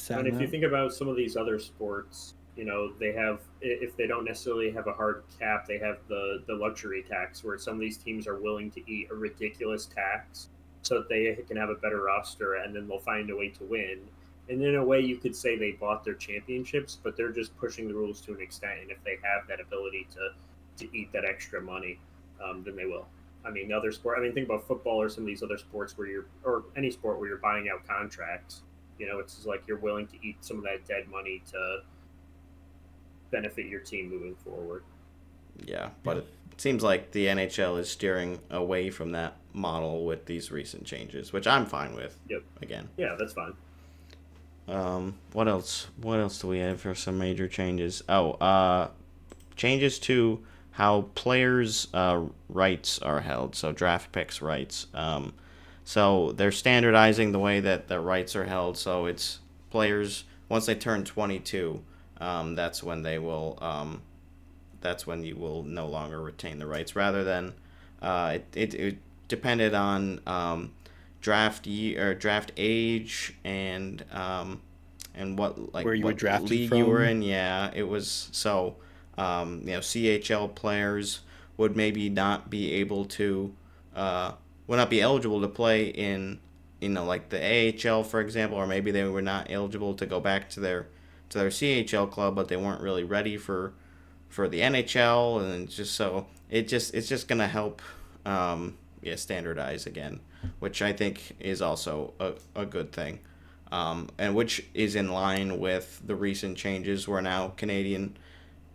And if you think about some of these other sports, they have, if they don't necessarily have a hard cap, they have the luxury tax, where some of these teams are willing to eat a ridiculous tax so that they can have a better roster, and then they'll find a way to win. And in a way, you could say they bought their championships, but they're just pushing the rules to an extent. And if they have that ability to eat that extra money, then they will. I mean, other sport. I mean, think about football or some of these other sports or any sport where you're buying out contracts. It's just like you're willing to eat some of that dead money to benefit your team moving forward. Yeah, but it seems like the NHL is steering away from that model with these recent changes, which I'm fine with. Yep. Again. Yeah, that's fine. What else? What else do we have for some major changes? Changes to how players' rights are held. So draft picks rights. So they're standardizing the way that the rights are held. So it's players once they turn 22, that's when they will. That's when you will no longer retain the rights. Rather than it depended on draft year or draft age and and what Where you were what drafted league from. you were in. Yeah, it was so. CHL players would maybe not be able to, would not be eligible to play in, like the AHL, for example, or maybe they were not eligible to go back to their CHL club, but they weren't really ready for the NHL, and it's just gonna help, standardize again, which I think is also a good thing, and which is in line with the recent changes where now Canadian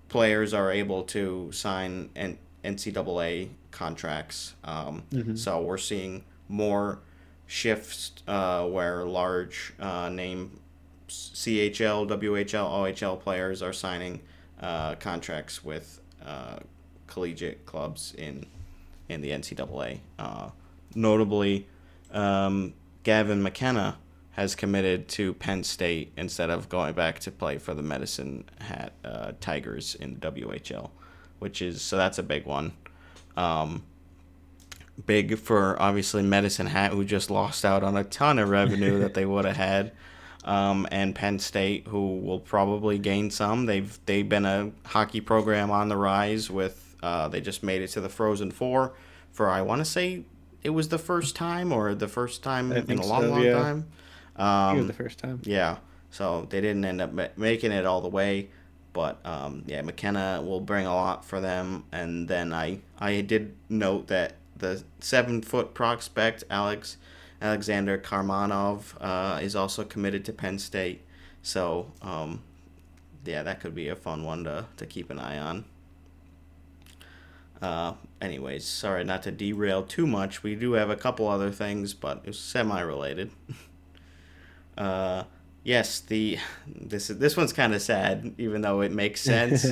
players are able to sign NCAA contracts. So we're seeing more shifts where large name CHL, WHL, OHL players are signing contracts with collegiate clubs in the NCAA. Notably, Gavin McKenna has committed to Penn State instead of going back to play for the Medicine Hat Tigers in the WHL, so that's a big one. Big for obviously Medicine Hat, who just lost out on a ton of revenue that they would have had, and Penn State, who will probably gain some. They've been a hockey program on the rise with they just made it to the Frozen Four for, I want to say it was the first time in a long time. It was the first time. Yeah, so they didn't end up making it all the way, but McKenna will bring a lot for them. And then I did note that the 7-foot prospect Alexander Karmanov is also committed to Penn State. So that could be a fun one to keep an eye on. Anyways, sorry not to derail too much. We do have a couple other things, but it's semi-related. Yes, this one's kind of sad, even though it makes sense.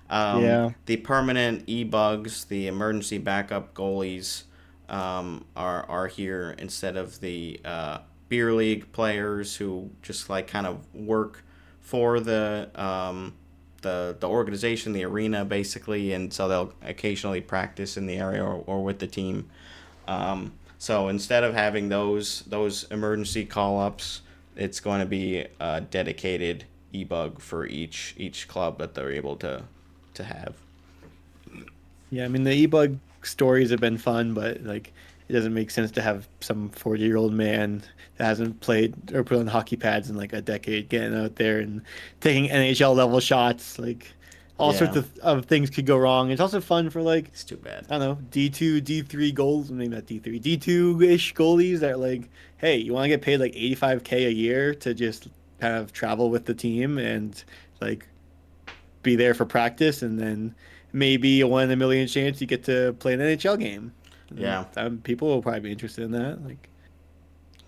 The permanent e-bugs, the emergency backup goalies, are here instead of the beer league players who just like kind of work for the organization, the arena, basically, and so they'll occasionally practice in the area or with the team. So instead of having those emergency call-ups, it's going to be a dedicated e-bug for each club that they're able to have. Yeah, I mean, the e-bug stories have been fun, but like it doesn't make sense to have some 40-year-old man that hasn't played or put on hockey pads in like a decade getting out there and taking NHL level shots. Like all sorts of things could go wrong. It's also fun for like, it's too bad, I don't know, D2, D3 goals, maybe not D3, D2-ish goalies that are like, hey, you want to get paid like $85K a year to just kind of travel with the team and like be there for practice, and then maybe a 1 in a million chance you get to play an NHL game. Yeah, people will probably be interested in that. Like,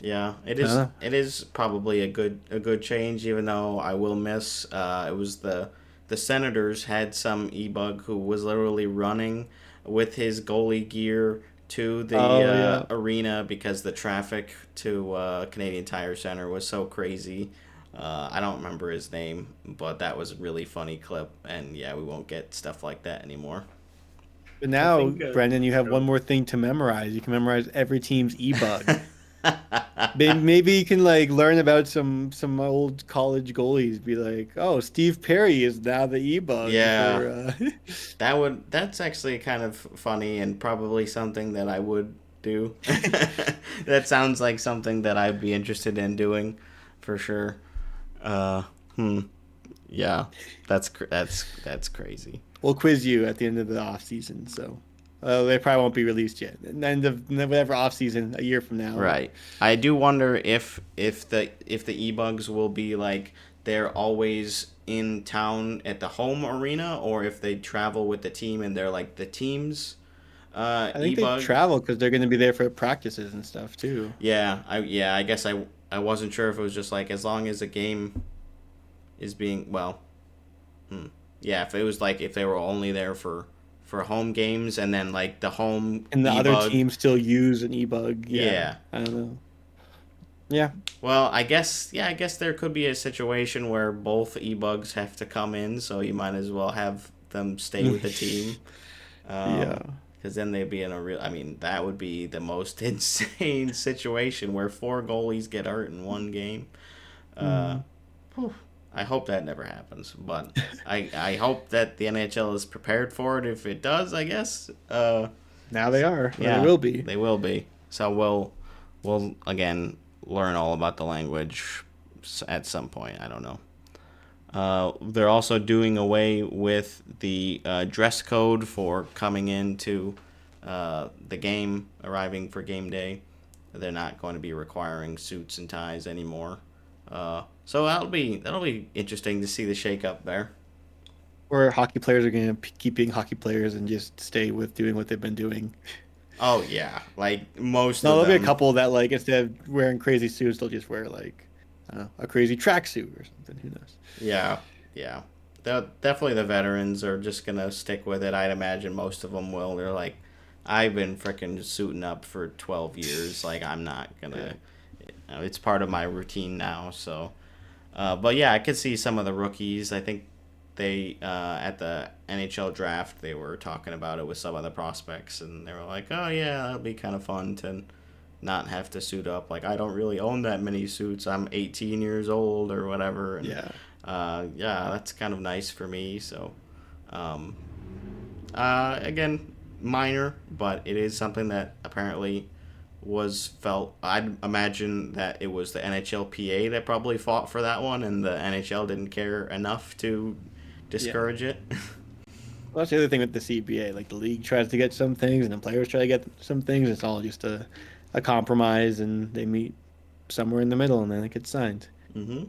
yeah, it is. It is probably a good change, even though I will miss. It was the Senators had some e-bug who was literally running with his goalie gear to the arena because the traffic to Canadian Tire Center was so crazy. I don't remember his name, but that was a really funny clip, and we won't get stuff like that anymore. But now, Brendan, you have one more thing to memorize. You can memorize every team's e-bug. Maybe you can like learn about some old college goalies. Be like, oh, Steve Perry is now the e-bug. Yeah, that's actually kind of funny and probably something that I would do. That sounds like something that I'd be interested in doing, for sure. Yeah, that's crazy. We'll quiz you at the end of the off season, so they probably won't be released yet. End of whatever off season, a year from now. Right. I do wonder if the e-bugs will be like they're always in town at the home arena, or if they travel with the team and they're like the team's I think e-bug. they travel because they're going to be there for practices and stuff too. Yeah, I guess I wasn't sure if it was just like as long as a game is being if it was like if they were only there for home games and then like the home and the e-bug, other teams still use an e-bug. Yeah. I don't know. Yeah. Well, I guess there could be a situation where both e-bugs have to come in, so you might as well have them stay with the team. Because then they'd be in a real... I mean, that would be the most insane situation where 4 goalies get hurt in one game. I hope that never happens, but I hope that the NHL is prepared for it. If it does, I guess. Now they are. Yeah, They will be. They will be. So we'll again learn all about the language at some point. I don't know. They're also doing away with the dress code for coming into the game, arriving for game day. They're not going to be requiring suits and ties anymore. So that'll be interesting to see the shakeup there. Or hockey players are going to keep being hockey players and just stay with doing what they've been doing. Oh yeah, like most. No, of there'll them. be a couple that like instead of wearing crazy suits, they'll just wear like I don't know, a crazy tracksuit or something. Who knows? Yeah. Definitely the veterans are just gonna stick with it. I'd imagine most of them will. They're like, I've been freaking suiting up for 12 years. Like I'm not gonna. It's part of my routine now. So, but yeah, I could see some of the rookies. I think they at the NHL draft they were talking about it with some of the prospects, and they were like, "Oh yeah, that'll be kind of fun to not have to suit up. Like I don't really own that many suits. I'm 18 years old or whatever." And, yeah, that's kind of nice for me. So, again, minor, but it is something that apparently was felt. I'd imagine that it was the NHLPA that probably fought for that one, and the NHL didn't care enough to discourage it. Well, that's the other thing with the CBA. Like the league tries to get some things, and the players try to get some things. It's all just a compromise, and they meet somewhere in the middle, and then it gets signed. Mm-hmm.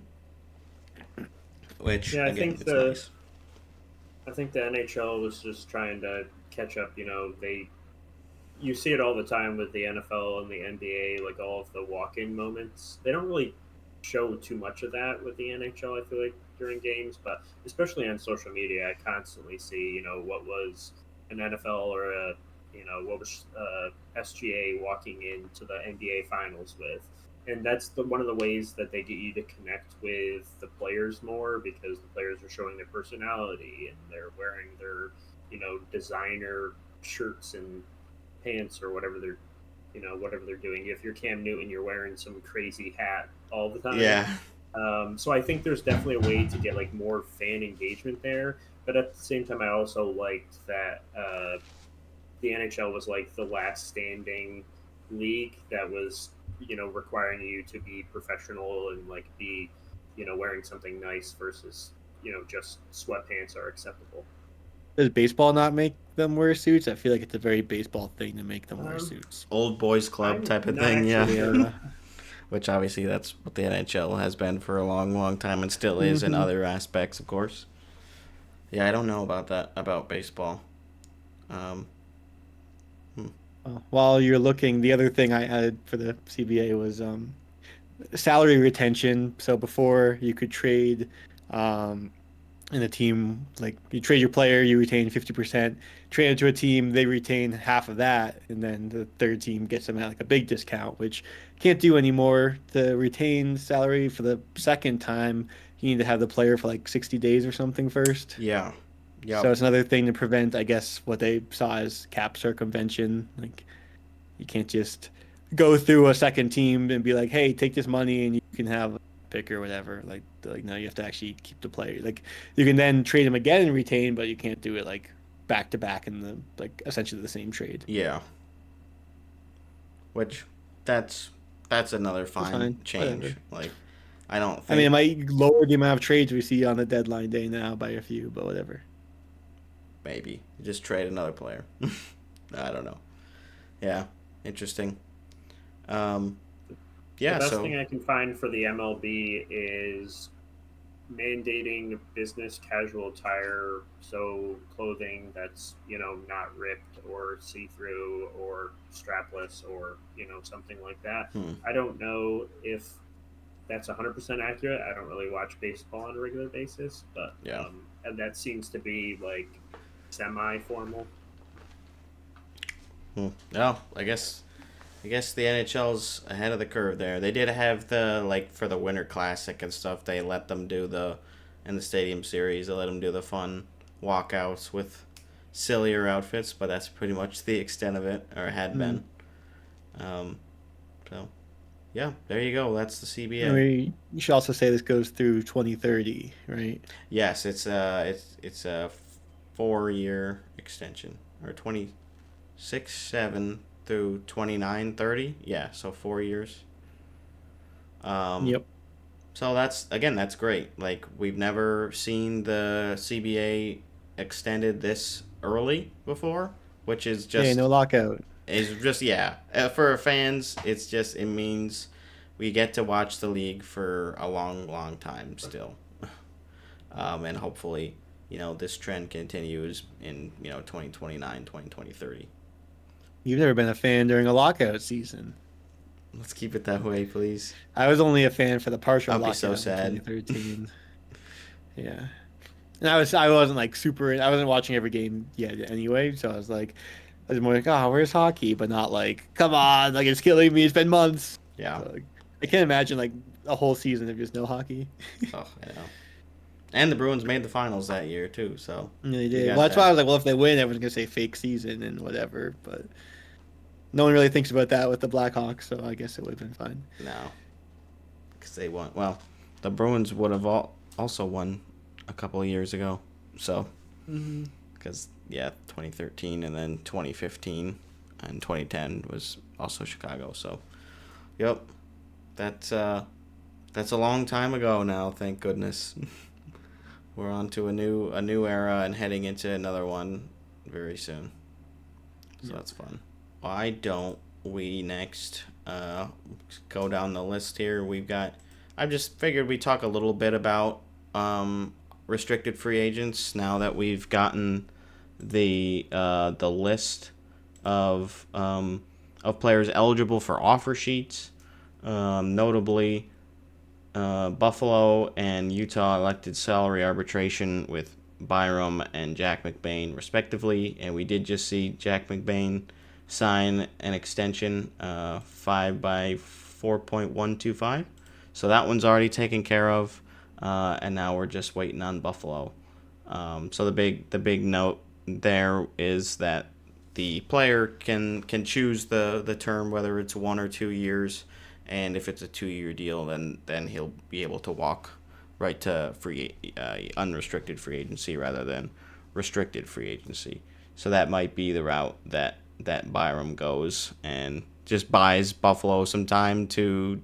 Which I again, think it's nice. I think the NHL was just trying to catch up. You see it all the time with the NFL and the NBA, like all of the walk-in moments. They don't really show too much of that with the NHL, I feel like, during games, but especially on social media, I constantly see, what was an NFL or what was SGA walking into the NBA finals with. And that's one of the ways that they get you to connect with the players more, because the players are showing their personality and they're wearing their, designer shirts and pants or whatever they're doing. If you're Cam Newton, you're wearing some crazy hat all the time. Yeah. So I think there's definitely a way to get like more fan engagement there. But at the same time, I also liked that the NHL was like the last standing league that was, requiring you to be professional and like be, wearing something nice versus, just sweatpants are acceptable. Does baseball not make them wear suits? I feel like it's a very baseball thing to make them wear suits. Old boys club type of thing, yeah. Which obviously that's what the NHL has been for a long, long time and still is in other aspects, of course. Yeah, I don't know about that, about baseball. While you're looking, the other thing I added for the CBA was salary retention. So before you could trade in a team, like you trade your player, you retain 50%. Trade it to a team, they retain half of that, and then the third team gets them at like a big discount, which can't do anymore. To retain salary for the second time, you need to have the player for like 60 days or something first. Yeah. Yep. So it's another thing to prevent, I guess, what they saw as cap circumvention. Like you can't just go through a second team and be like, hey, take this money and you can have a pick or whatever. Like no, you have to actually keep the player. Like you can then trade them again and retain, but you can't do it like back to back in the like essentially the same trade. Yeah. Which that's another fine change. Whatever. Like I don't think, I mean, it might lower the amount of trades we see on the deadline day now by a few, but whatever. maybe just trade another player. I don't know. Yeah, interesting. Yeah, the best thing I can find for the MLB is mandating business casual attire, so clothing that's not ripped or see-through or strapless or something like that. I don't know if that's 100% accurate. I don't really watch baseball on a regular basis, but and that seems to be like semi-formal. No, I guess the NHL's ahead of the curve there. They did have the, for the Winter Classic and stuff, they let them do in the Stadium Series, they let them do the fun walkouts with sillier outfits, but that's pretty much the extent of it, or had been. So, Yeah, there you go. That's the CBA. You should also say this goes through 2030, right? Yes, it's a 4-year extension, or 26/7 through 29/30. Yeah, so 4 years. Yep. So that's great. Like, we've never seen the CBA extended this early before, which is just no lockout. For fans, it means we get to watch the league for a long, long time still, and hopefully, this trend continues in 2029, 2030. You've never been a fan during a lockout season. Let's keep it that way, please. I was only a fan for the partial I'll be lockout so sad. in 2013. Yeah. And I wasn't like I wasn't watching every game yet anyway, so I was more like, oh, where's hockey? But not like, come on, like, it's killing me. It's been months. Yeah. So, like, I can't imagine like a whole season of just no hockey. Oh, I know. And the Bruins made the finals that year too, so. Yeah, they did. Well, that's why I was like, well, if they win, everyone's gonna say fake season and whatever. But no one really thinks about that with the Blackhawks, so I guess it would have been fine. No, because they won. Well, the Bruins would have also won a couple of years ago, so. Because 2013 and then 2015 and 2010 was also Chicago. So, yep, that's a long time ago now. Thank goodness. We're on to a new era and heading into another one very soon. So that's fun. Why don't we next go down the list here? I just figured we'd talk a little bit about restricted free agents now that we've gotten the list of players eligible for offer sheets. Notably, Buffalo and Utah elected salary arbitration with Byram and Jack McBain, respectively, and we did just see Jack McBain sign an extension, 5 by 4.125. So that one's already taken care of, and now we're just waiting on Buffalo. So the big note there is that the player can choose the term, whether it's 1 or 2 years, and if it's a 2-year deal, then he'll be able to walk right to unrestricted free agency rather than restricted free agency. So that might be the route that Byram goes, and just buys Buffalo some time to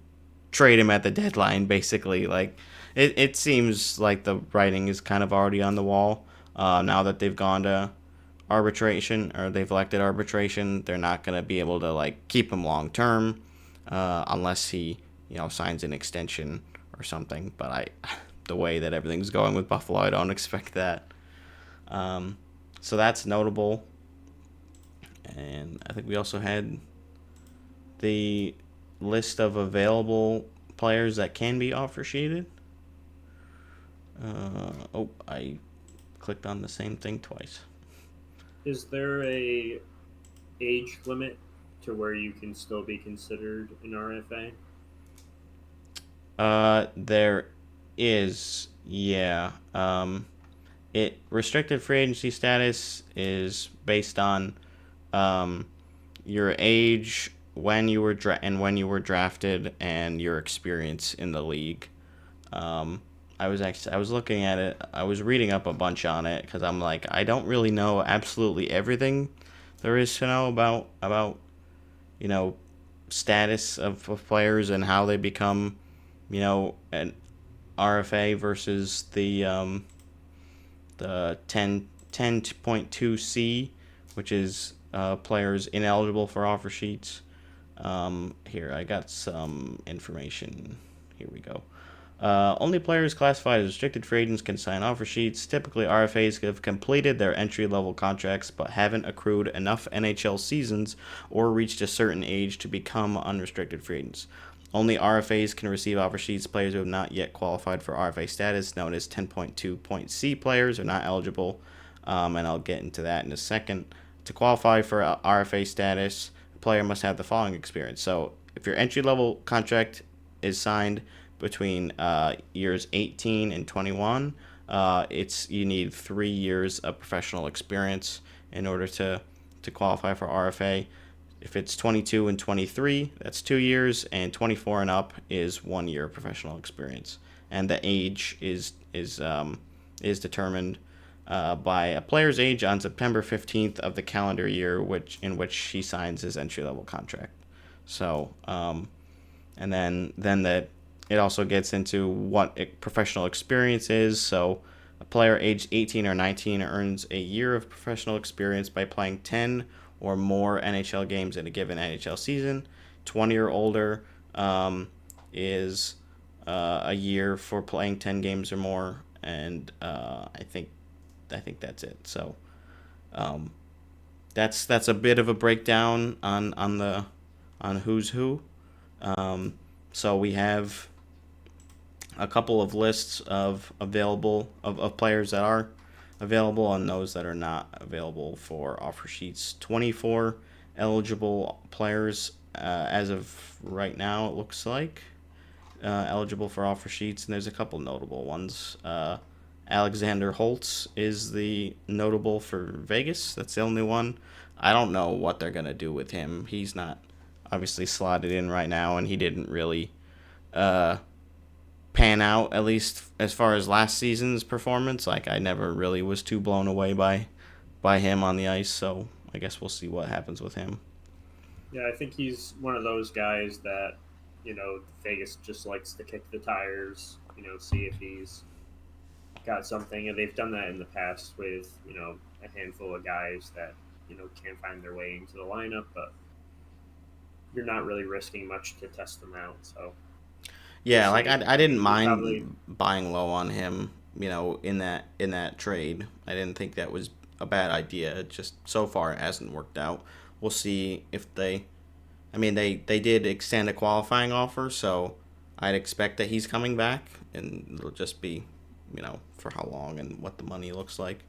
trade him at the deadline, basically. Like, it seems like the writing is kind of already on the wall. Now that they've gone to arbitration, or they've elected arbitration, they're not going to be able to like keep him long term, unless he signs an extension or something. But the way that everything's going with Buffalo, I don't expect that. So that's notable. And I think we also had the list of available players that can be offer sheeted. I clicked on the same thing twice. Is there a age limit to where you can still be considered an RFA? There is, yeah. Restricted free agency status is based on your age, when you were drafted, and your experience in the league. I was looking at it. I was reading up a bunch on it because I'm like, I don't really know absolutely everything there is to know about status of players and how they become an RFA versus the 10.2C, which is players ineligible for offer sheets. Here, I got some information. Here we go. Only players classified as restricted free agents can sign offer sheets. Typically, RFAs have completed their entry-level contracts but haven't accrued enough NHL seasons or reached a certain age to become unrestricted free agents. Only RFAs can receive offer sheets. Players who have not yet qualified for RFA status, known as 10.2.C players, are not eligible, and I'll get into that in a second. To qualify for RFA status, a player must have the following experience. So if your entry-level contract is signed between years 18 and 21, you need 3 years of professional experience in order to qualify for RFA. If it's 22 and 23, that's 2 years, and 24 and up is 1 year of professional experience. And the age is determined by a player's age on September 15th of the calendar year in which he signs his entry-level contract. So, and then it also gets into what professional experience is. So, a player aged 18 or 19 earns a year of professional experience by playing 10 or more NHL games in a given NHL season. 20 or older is a year for playing 10 games or more, and I think that's it. So that's a bit of a breakdown on who's who. So we have a couple of lists of available of players that are available and those that are not available for offer sheets. 24 eligible players as of right now, it looks like, eligible for offer sheets, and there's a couple notable ones. Alexander Holtz is the notable for Vegas. That's the only one. I don't know what they're going to do with him. He's not obviously slotted in right now, and he didn't really pan out, at least as far as last season's performance. Like, I never really was too blown away by him on the ice, so I guess we'll see what happens with him. Yeah, I think he's one of those guys that, Vegas just likes to kick the tires, see if he's got something. And they've done that in the past with, a handful of guys that, can't find their way into the lineup, but you're not really risking much to test them out, so. Yeah, like I didn't mind buying low on him, in that trade. I didn't think that was a bad idea. It just so far it hasn't worked out. We'll see if they did extend a qualifying offer, so I'd expect that he's coming back, and it'll just be, for how long and what the money looks like.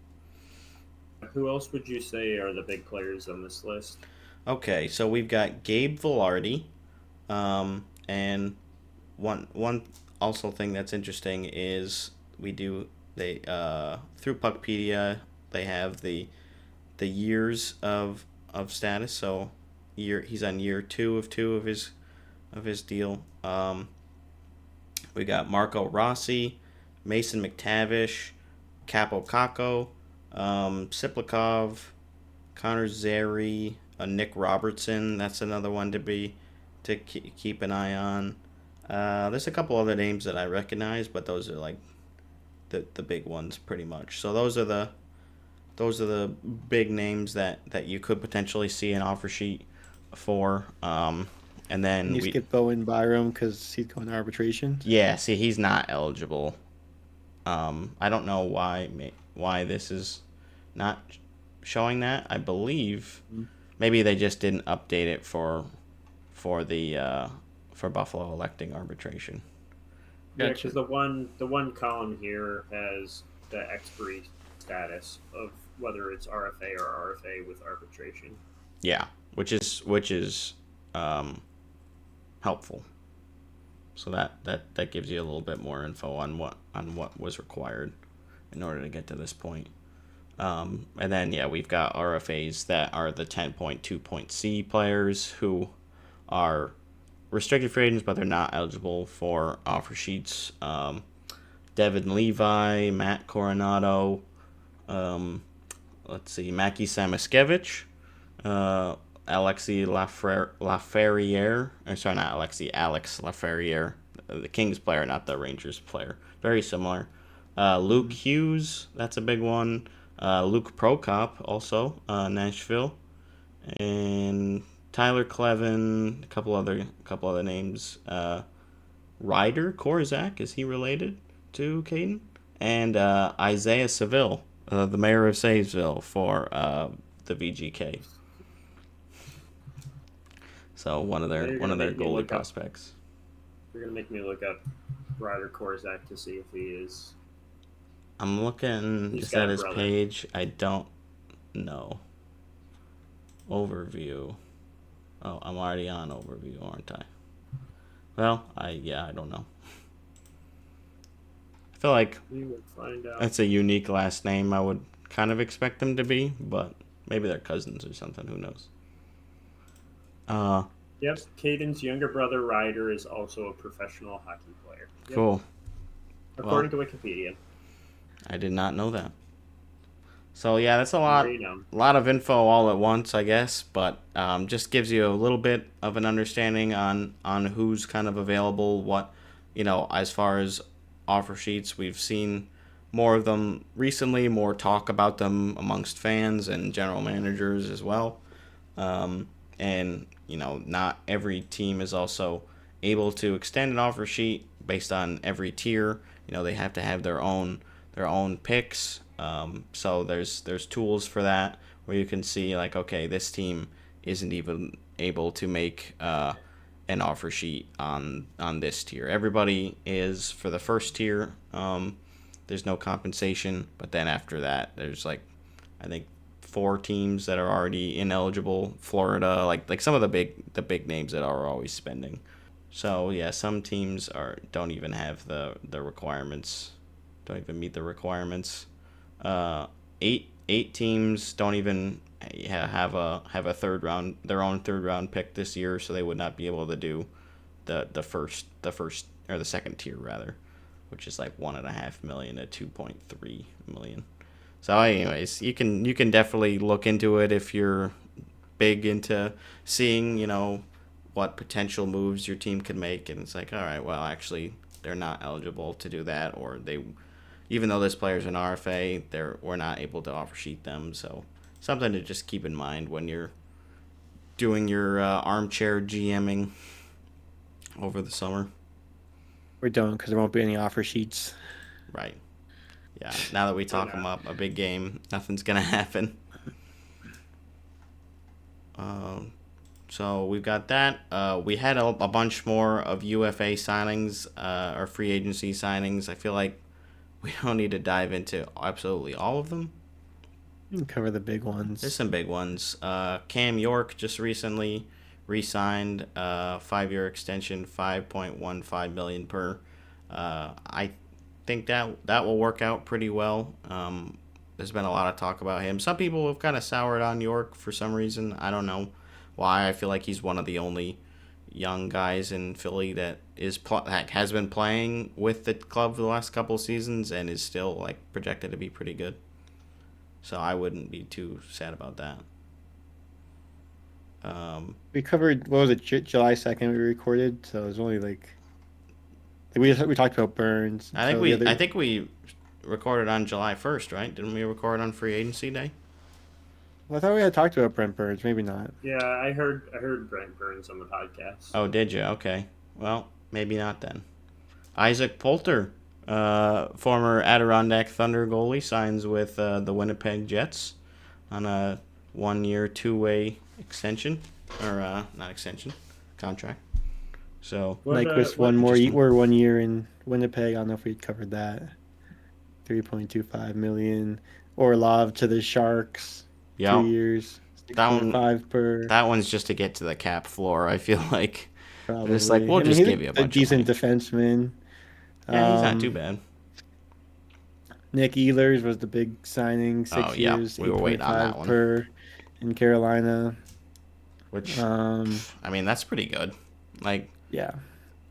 Who else would you say are the big players on this list? Okay, so we've got Gabe Vilardi, and one also thing that's interesting is through Puckpedia they have the years of status. So he's on year 2 of his deal. We got Marco Rossi, Mason McTavish, Capo Caco, Siplikov, Connor Zary, Nick Robertson. That's another one to keep an eye on. There's a couple other names that I recognize, but those are like the big ones pretty much. So those are the big names that you could potentially see an offer sheet for. And then you skip Bowen Byram because he's going to arbitration. Yeah, see, he's not eligible. I don't know why this is not showing that. I believe maybe they just didn't update it for Buffalo electing arbitration. Yeah, because the one column here has the expiry status of whether it's RFA or RFA with arbitration. Yeah, which is helpful. So that gives you a little bit more info on what was required in order to get to this point. And then we've got RFAs that are the 10.2.C players who are restricted free agents, but they're not eligible for offer sheets. Devin Levi, Matt Coronado, Mackie Samoskevich, Alexi Laferriere. Sorry, not Alexi, Alex Laferriere, the Kings player, not the Rangers player. Very similar. Luke Hughes, that's a big one. Luke Prokop, also Nashville, and Tyler Clevin, a couple other names. Ryder Korzak, is he related to Caden? And Isaiah Seville, the mayor of Sayesville for the VGK. So one of their goalie prospects. You're gonna make me look up Ryder Korzak to see if he is. I'm looking just at his page. I don't know. Overview. Oh, I'm already on overview, aren't I? Well, I don't know. I feel like that's a unique last name. I would kind of expect them to be, but maybe they're cousins or something. Who knows? Yep, Caden's younger brother Ryder is also a professional hockey player. Yep. Cool. According to Wikipedia. I did not know that. So yeah, that's a Marino. lot of info all at once, I guess, but just gives you a little bit of an understanding on who's kind of available, what, as far as offer sheets. We've seen more of them recently, more talk about them amongst fans and general managers as well. And not every team is also able to extend an offer sheet based on every tier. They have to have their own picks. So there's tools for that where you can see like, okay, this team isn't even able to make an offer sheet on this tier. Everybody is for the first tier. There's no compensation, but then after that, there's like, I think 4 teams that are already ineligible. Florida, like some of the big names that are always spending. So yeah, some teams don't even have the requirements. Don't even meet the requirements. 8 teams don't even have a third round, their own third round pick this year, so they would not be able to do the first or the second tier rather, which is like $1.5 million to $2.3 million. So anyways, you can definitely look into it if you're big into seeing, what potential moves your team could make, and it's like, all right, well, actually they're not eligible to do that, or even though this player's an RFA, we're not able to offer sheet them. So something to just keep in mind when you're doing your armchair GMing over the summer. We're done because there won't be any offer sheets. Right. Yeah. Now that we talk them up, a big game, nothing's gonna happen. So we've got that. We had a bunch more of UFA signings, or free agency signings. I feel like we don't need to dive into absolutely all of them. You can cover the big ones. There's some big ones. Cam York just recently re-signed, 5-year extension, $5.15 million per. I think that will work out pretty well. There's been a lot of talk about him. Some people have kind of soured on York for some reason. I don't know why. I feel like he's one of the only young guys in Philly that has been playing with the club for the last couple of seasons and is still like projected to be pretty good. So I wouldn't be too sad about that. We covered, what was it, July 2nd we recorded, so it was only like we talked about Burns. I think we recorded on July 1st, right? Didn't we record on free agency day? Well, I thought we had talked about Brent Burns. Maybe not. Yeah, I heard Brent Burns on the podcast. Oh, did you? Okay. Well, maybe not then. Isaac Poulter, former Adirondack Thunder goalie, signs with the Winnipeg Jets on a 1-year, 2-way extension, or not extension, contract. So Nyquist one year in Winnipeg. I don't know if we covered that. $3.25 million. Orlov to the Sharks. Yep. 2 years. That one's just to get to the cap floor. I feel like Probably. It's like we'll just give you a bunch. A decent defenseman. Yeah, he's not too bad. Nick Ehlers was the big signing. 6 years. We were waiting on that one. Per in Carolina. Which I mean, that's pretty good. Like, yeah.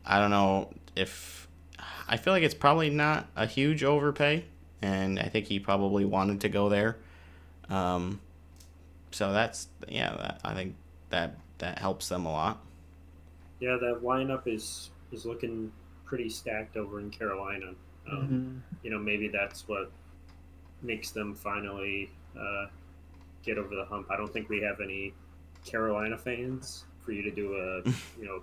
I don't know if I feel like it's probably not a huge overpay, and I think he probably wanted to go there. So that's I think that helps them a lot. Yeah, that lineup is looking pretty stacked over in Carolina. Maybe that's what makes them finally get over the hump. I don't think we have any Carolina fans for you to do a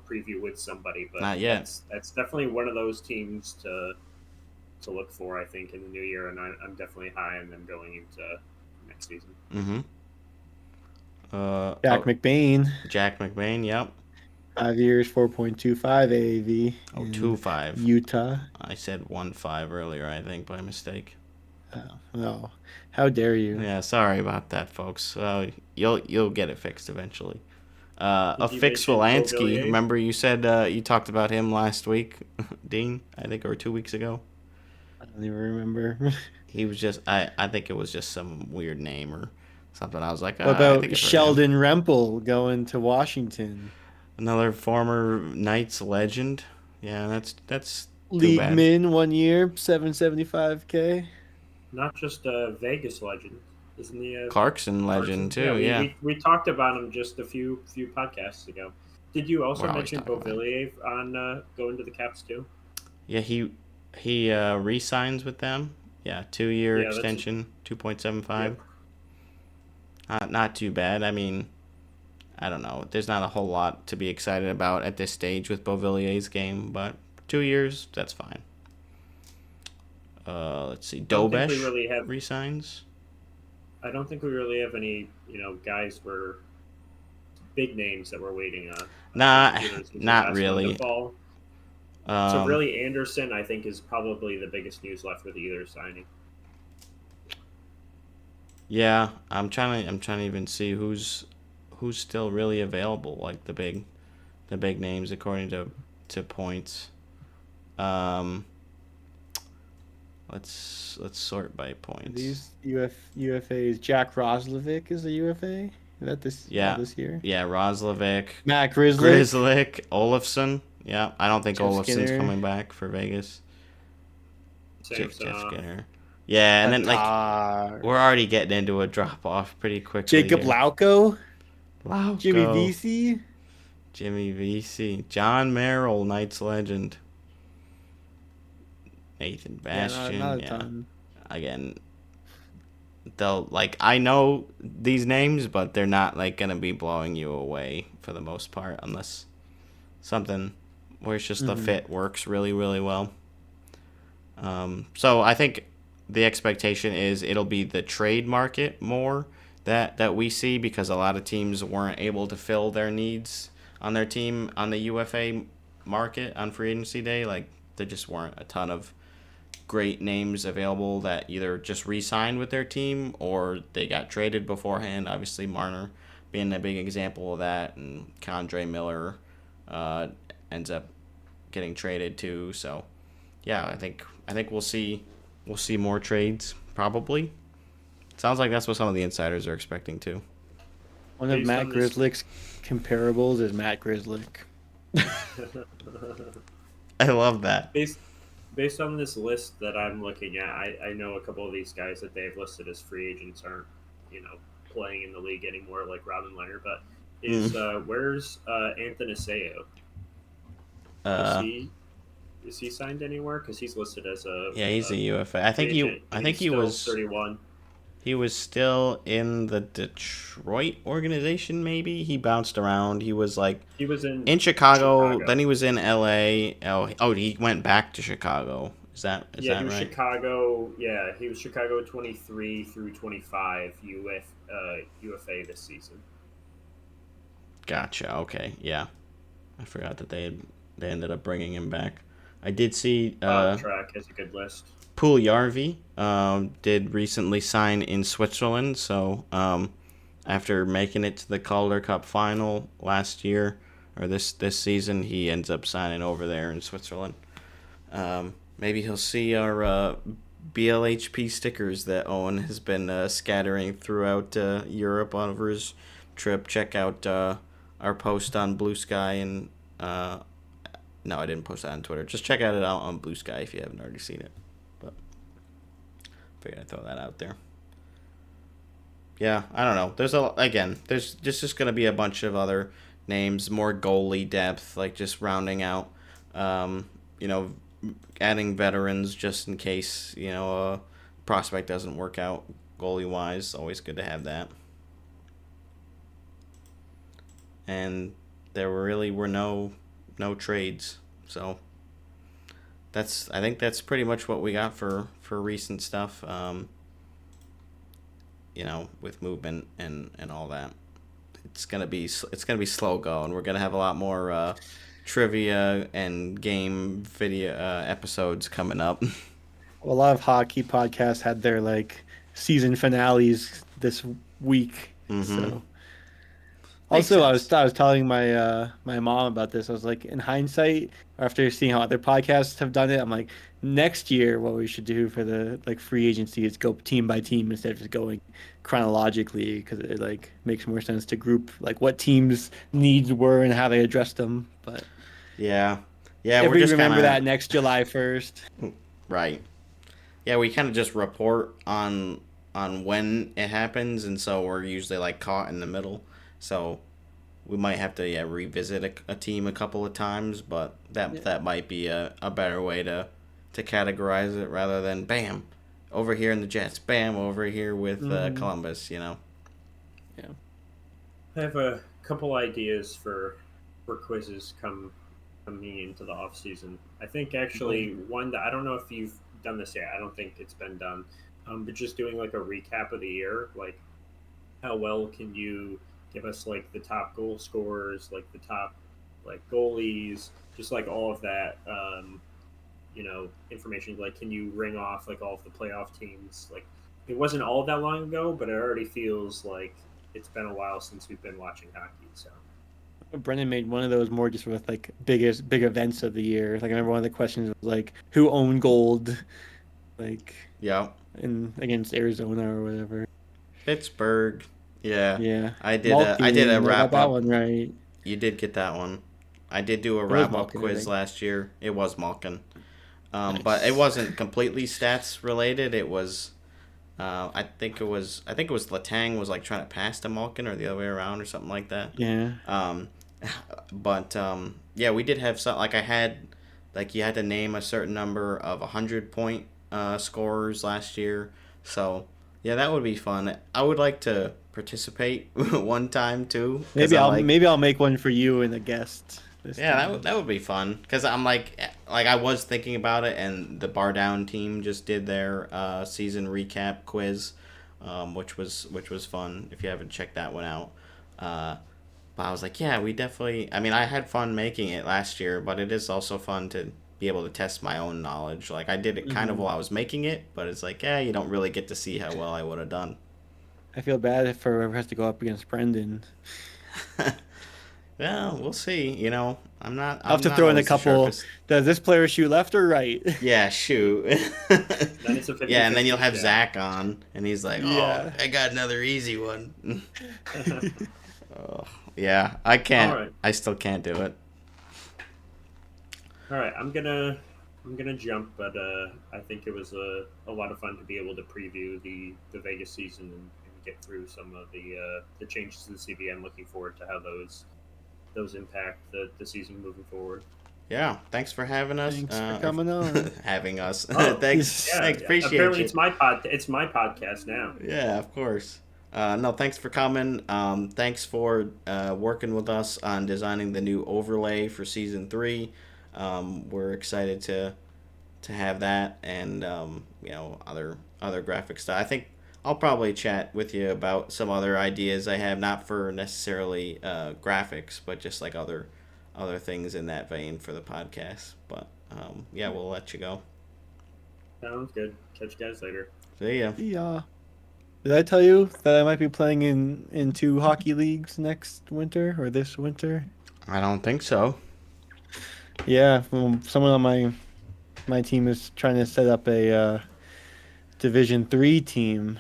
preview with somebody, but not yet. That's definitely one of those teams to look for, I think, in the new year, and I'm definitely high on them going into next season. Mm-hmm. McBain. Jack McBain, yep. 5 years, 4.25 AAV. Oh, 2.5. Utah. I said 1.5 earlier, I think, by mistake. Oh, how dare you? Yeah, sorry about that, folks. You'll get it fixed eventually. A fix Volansky. Remember you said you talked about him last week, Dean? I think, or 2 weeks ago. I don't even remember. He was just I think it was just some weird name or something I was like, What I about think I've heard of him. Sheldon Rempel going to Washington? Another former Knights legend. Yeah, that's too League bad. min 1 year, $775K. Not just a Vegas legend, isn't he? A Clarkson legend too. Yeah, we talked about him just a few podcasts ago. Did you also We're always mention talking about him. Beauvillier on going to the Caps too? Yeah, he re-signs with them. Yeah, 2-year Yeah, extension, 2.75. Yep. Not too bad. I mean, I don't know. There's not a whole lot to be excited about at this stage with Beauvillier's game, but 2 years, that's fine. Let's see. don't think we Dobesh really have- resigns. I don't think we really have any, guys were big names that we're waiting on. Not really. So really, Anderson, I think, is probably the biggest news left with either signing. Yeah, I'm trying to even see who's still really available, like the big names according to points. Let's sort by points. These UFAs. Jack Roslovic is a UFA. Is that this year? Yeah, Roslovic, Matt Grizzlick, Olafson. Yeah, I don't think Jeff Olafson's Skinner. coming back for Vegas. Jeff Samsonov. Skinner. Yeah, and then we're already getting into a drop off pretty quickly. Jacob here. Lauko, Lauko. Jimmy Vesey. Jimmy Vesey, John Merrill, Knights legend. Nathan Bastian. Not a ton. Again, they'll I know these names, but they're not gonna be blowing you away for the most part, unless something where it's just the fit works really, really well. So I think the expectation is it'll be the trade market more that we see, because a lot of teams weren't able to fill their needs on their team on the UFA market on free agency day. There just weren't a ton of great names available that either just re-signed with their team or they got traded beforehand. Obviously, Marner being a big example of that, and Condre Miller ends up getting traded too. So, yeah, I think we'll see more trades probably. Sounds like that's what some of the insiders are expecting too. One of Matt Grizzlick's comparables is Matt Grizzlick. I love that. Based on this list that I'm looking at, I know a couple of these guys that they've listed as free agents aren't, playing in the league anymore, like Robin Leonard. But where's Anthony Seo? Is he signed anywhere? Because he's listed as he's a UFA. I think he was 31. He was still in the Detroit organization. Maybe he bounced around. He was in Chicago. Then he was in LA. Oh, he went back to Chicago. Is that he right? Was Chicago. Yeah, he was Chicago 23 through 25 UFA this season. Gotcha. Okay. Yeah, I forgot that they ended up bringing him back. I did see. Track has a good list. Puljujärvi did recently sign in Switzerland, so after making it to the Calder Cup final last year, or this season, he ends up signing over there in Switzerland. Maybe he'll see our BLHP stickers that Owen has been scattering throughout Europe over his trip. Check out our post on Blue Sky, and no, I didn't post that on Twitter. Just check it out on Blue Sky if you haven't already seen it. Figured I'd throw that out there. Yeah, I don't know. There's just going to be a bunch of other names, more goalie depth, just rounding out, adding veterans just in case, a prospect doesn't work out goalie-wise. Always good to have that. And there really were no trades, so I think that's pretty much what we got for recent stuff, with movement and all that. It's gonna be slow going. We're gonna have a lot more trivia and game video episodes coming up. Well, a lot of hockey podcasts had their season finales this week, so Also, I sense. was telling my my mom about this. I was like, in hindsight, after seeing how other podcasts have done it, I'm like, next year, what we should do for the like free agency is go team by team instead of just going chronologically, because it like makes more sense to group like what teams' needs were and how they addressed them. But Yeah. Yeah, if we're we just remember kind that of next July 1st. right. Yeah, we kind of just report on when it happens, and so we're usually like caught in the middle. So we might have to revisit a team a couple of times, but that might be a better way to categorize it rather than bam over here in the Jets, bam over here with Columbus. Yeah. I have a couple ideas for quizzes coming into the off season. I think actually one that I don't know if you've done this yet. I don't think it's been done. But just doing like a recap of the year, like how well can you give us like the top goal scorers, like the top like goalies, just like all of that information. Like can you ring off like all of the playoff teams? Like it wasn't all that long ago, but it already feels like it's been a while since we've been watching hockey. So Brendan made one of those more just with like big events of the year. Like I remember one of the questions was like, who owned gold, like Yeah. in against Arizona or whatever. Pittsburgh. Yeah. Yeah. I did a I wrap got that up. one right. You did get that one. I did do a was wrap up Malkin, I quiz think. last year. It was Malkin. Nice. But it wasn't completely stats related. It was I think it was Letang was like trying to pass to Malkin or the other way around or something like that. Yeah. But yeah, we did have some like I had like you had to name a certain number of 100-point scorers last year. So yeah, that would be fun. I would like to participate one time too. Maybe I'll maybe I'll make one for you and a guest. Yeah, that would be fun. Because I'm like I was thinking about it, and the Bar Down team just did their season recap quiz, which was fun. If you haven't checked that one out, but I was like, yeah, we definitely. I mean, I had fun making it last year, but it is also fun to be able to test my own knowledge. Like I did it kind of while I was making it, but it's like, yeah, you don't really get to see how well I would have done. I feel bad if whoever has to go up against Brendan. Well, we'll see. You know, I'm not. I'll have to throw in a couple. Does this player shoot left or right? Yeah, shoot. then it's a 50-50 yeah, and then you'll have shot. Zach on, and he's like, "Oh, Yeah. I got another easy one." Oh, yeah, I can't. All right. I still can't do it. All right, I'm gonna jump, but I think it was a lot of fun to be able to preview the Vegas season and get through some of the changes to the CBA. I'm looking forward to how those impact the season moving forward. Yeah, thanks for having us. Thanks for coming on. Having us. Oh, Thanks. Yeah, Thanks. Appreciate apparently you. it's my podcast now. Yeah, of course. No, thanks for coming. Thanks for working with us on designing the new overlay for season 3. We're excited to have that and other graphic stuff. I think I'll probably chat with you about some other ideas I have, not for necessarily graphics, but just like other things in that vein for the podcast. But yeah, we'll let you go. Sounds good. Catch you guys later. See ya. Yeah. Did I tell you that I might be playing in 2 hockey leagues next winter or this winter? I don't think so. Yeah, someone on my team is trying to set up a Division 3 team.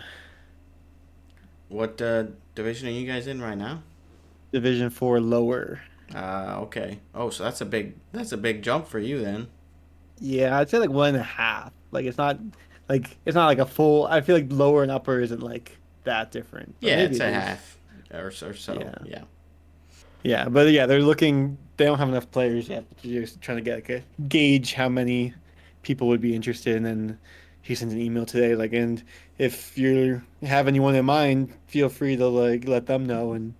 What division are you guys in right now? Division 4 lower. Okay. Oh, so that's a big jump for you then. Yeah, I'd say like 1.5. Like it's not like a full. I feel like lower and upper isn't like that different. But Yeah, maybe it's a it is. half or so. Yeah. Yeah, but yeah, they're looking. They don't have enough players yet. But they're just trying to get like a gauge how many people would be interested. And then he sent an email today, like, and if you have anyone in mind, feel free to like let them know and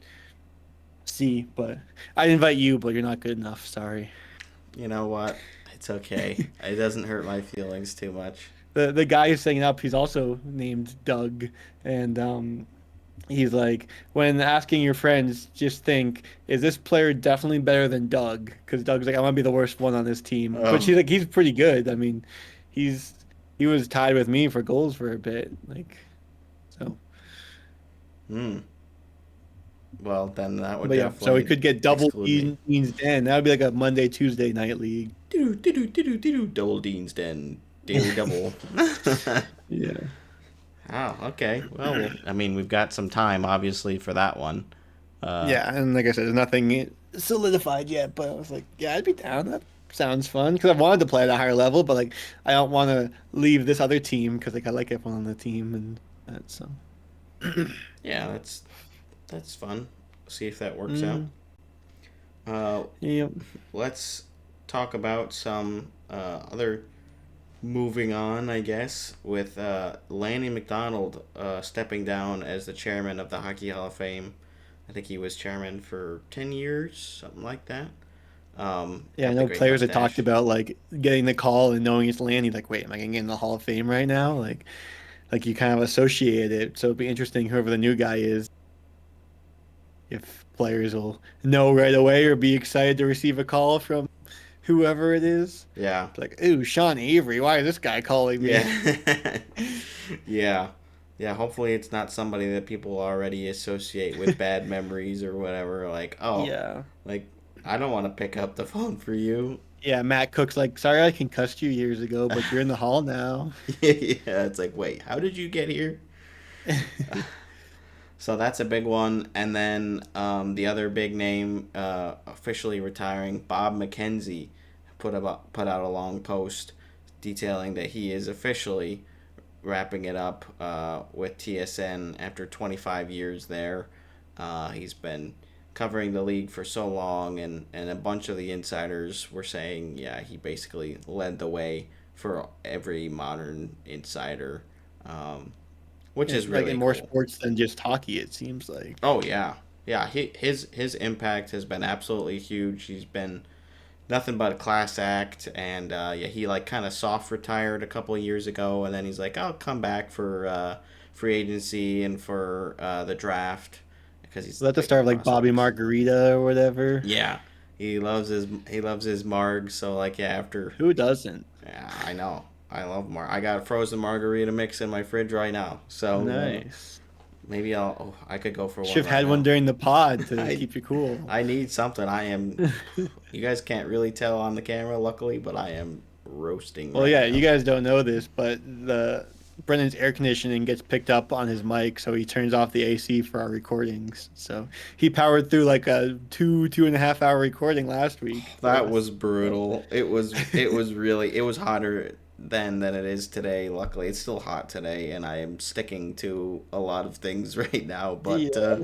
see. But I'd invite you, but you're not good enough. Sorry. You know what? It's okay. It doesn't hurt my feelings too much. The guy who's setting it up, he's also named Doug, and he's like, when asking your friends, just think, is this player definitely better than Doug? Because Doug's like, I might be the worst one on this team, but she's like, he's pretty good. I mean, he was tied with me for goals for a bit, like, so. Well, then that would But yeah, definitely. so we could get double exclude me. Dean's Den. That would be like a Monday, Tuesday night league. Double Dean's Den. Daily double. Yeah. Oh, okay. Well, I mean, we've got some time, obviously, for that one. Yeah, and like I said, there's nothing solidified yet, but I was like, yeah, I'd be down. That sounds fun because I wanted to play at a higher level, but like I don't want to leave this other team because like I like everyone on the team and that. So Yeah, that's fun. See if that works out. Yep. Let's talk about some other moving on, I guess, with Lanny McDonald stepping down as the chairman of the Hockey Hall of Fame. I think he was chairman for 10 years, something like that. Yeah, I know players have talked about like getting the call and knowing it's Lanny. Like, wait, am I gonna get in the Hall of Fame right now? Like you kind of associate it. So it'd be interesting whoever the new guy is, if players will know right away or be excited to receive a call from whoever it is. Yeah. Like, ooh, Sean Avery, why is this guy calling me? Yeah. Yeah. Yeah, hopefully it's not somebody that people already associate with bad memories or whatever. Like, oh, Yeah. like, I don't want to pick up the phone for you. Yeah, Matt Cook's like, sorry I concussed you years ago, but you're in the Hall now. Yeah, it's like, wait, how did you get here? So that's a big one. And then the other big name officially retiring, Bob McKenzie, put out a long post detailing that he is officially wrapping it up with TSN after 25 years there. He's been covering the league for so long, and a bunch of the insiders were saying, yeah, he basically led the way for every modern insider, which is really like in more cool. sports than just hockey, it seems like. Oh yeah, yeah. His impact has been absolutely huge. He's been nothing but a class act, and yeah, he like kind of soft retired a couple of years ago, and then he's like, I'll come back for free agency and for the draft because he's. So that's the start of like Bobby Margarita or whatever. Yeah, he loves his marg. So like, yeah, after. Who doesn't? Yeah, I know. I love I got a frozen margarita mix in my fridge right now. So nice. Maybe I could go for one. Should have had one during the pod to keep you cool. I need something. I am. You guys can't really tell on the camera, luckily, but I am roasting. Well, yeah, you guys don't know this, but Brendan's air conditioning gets picked up on his mic, so he turns off the AC for our recordings. So he powered through like a 2.5 hour recording last week. That was brutal. It was really hotter then than it is today. Luckily, it's still hot today, and I am sticking to a lot of things right now. But yeah.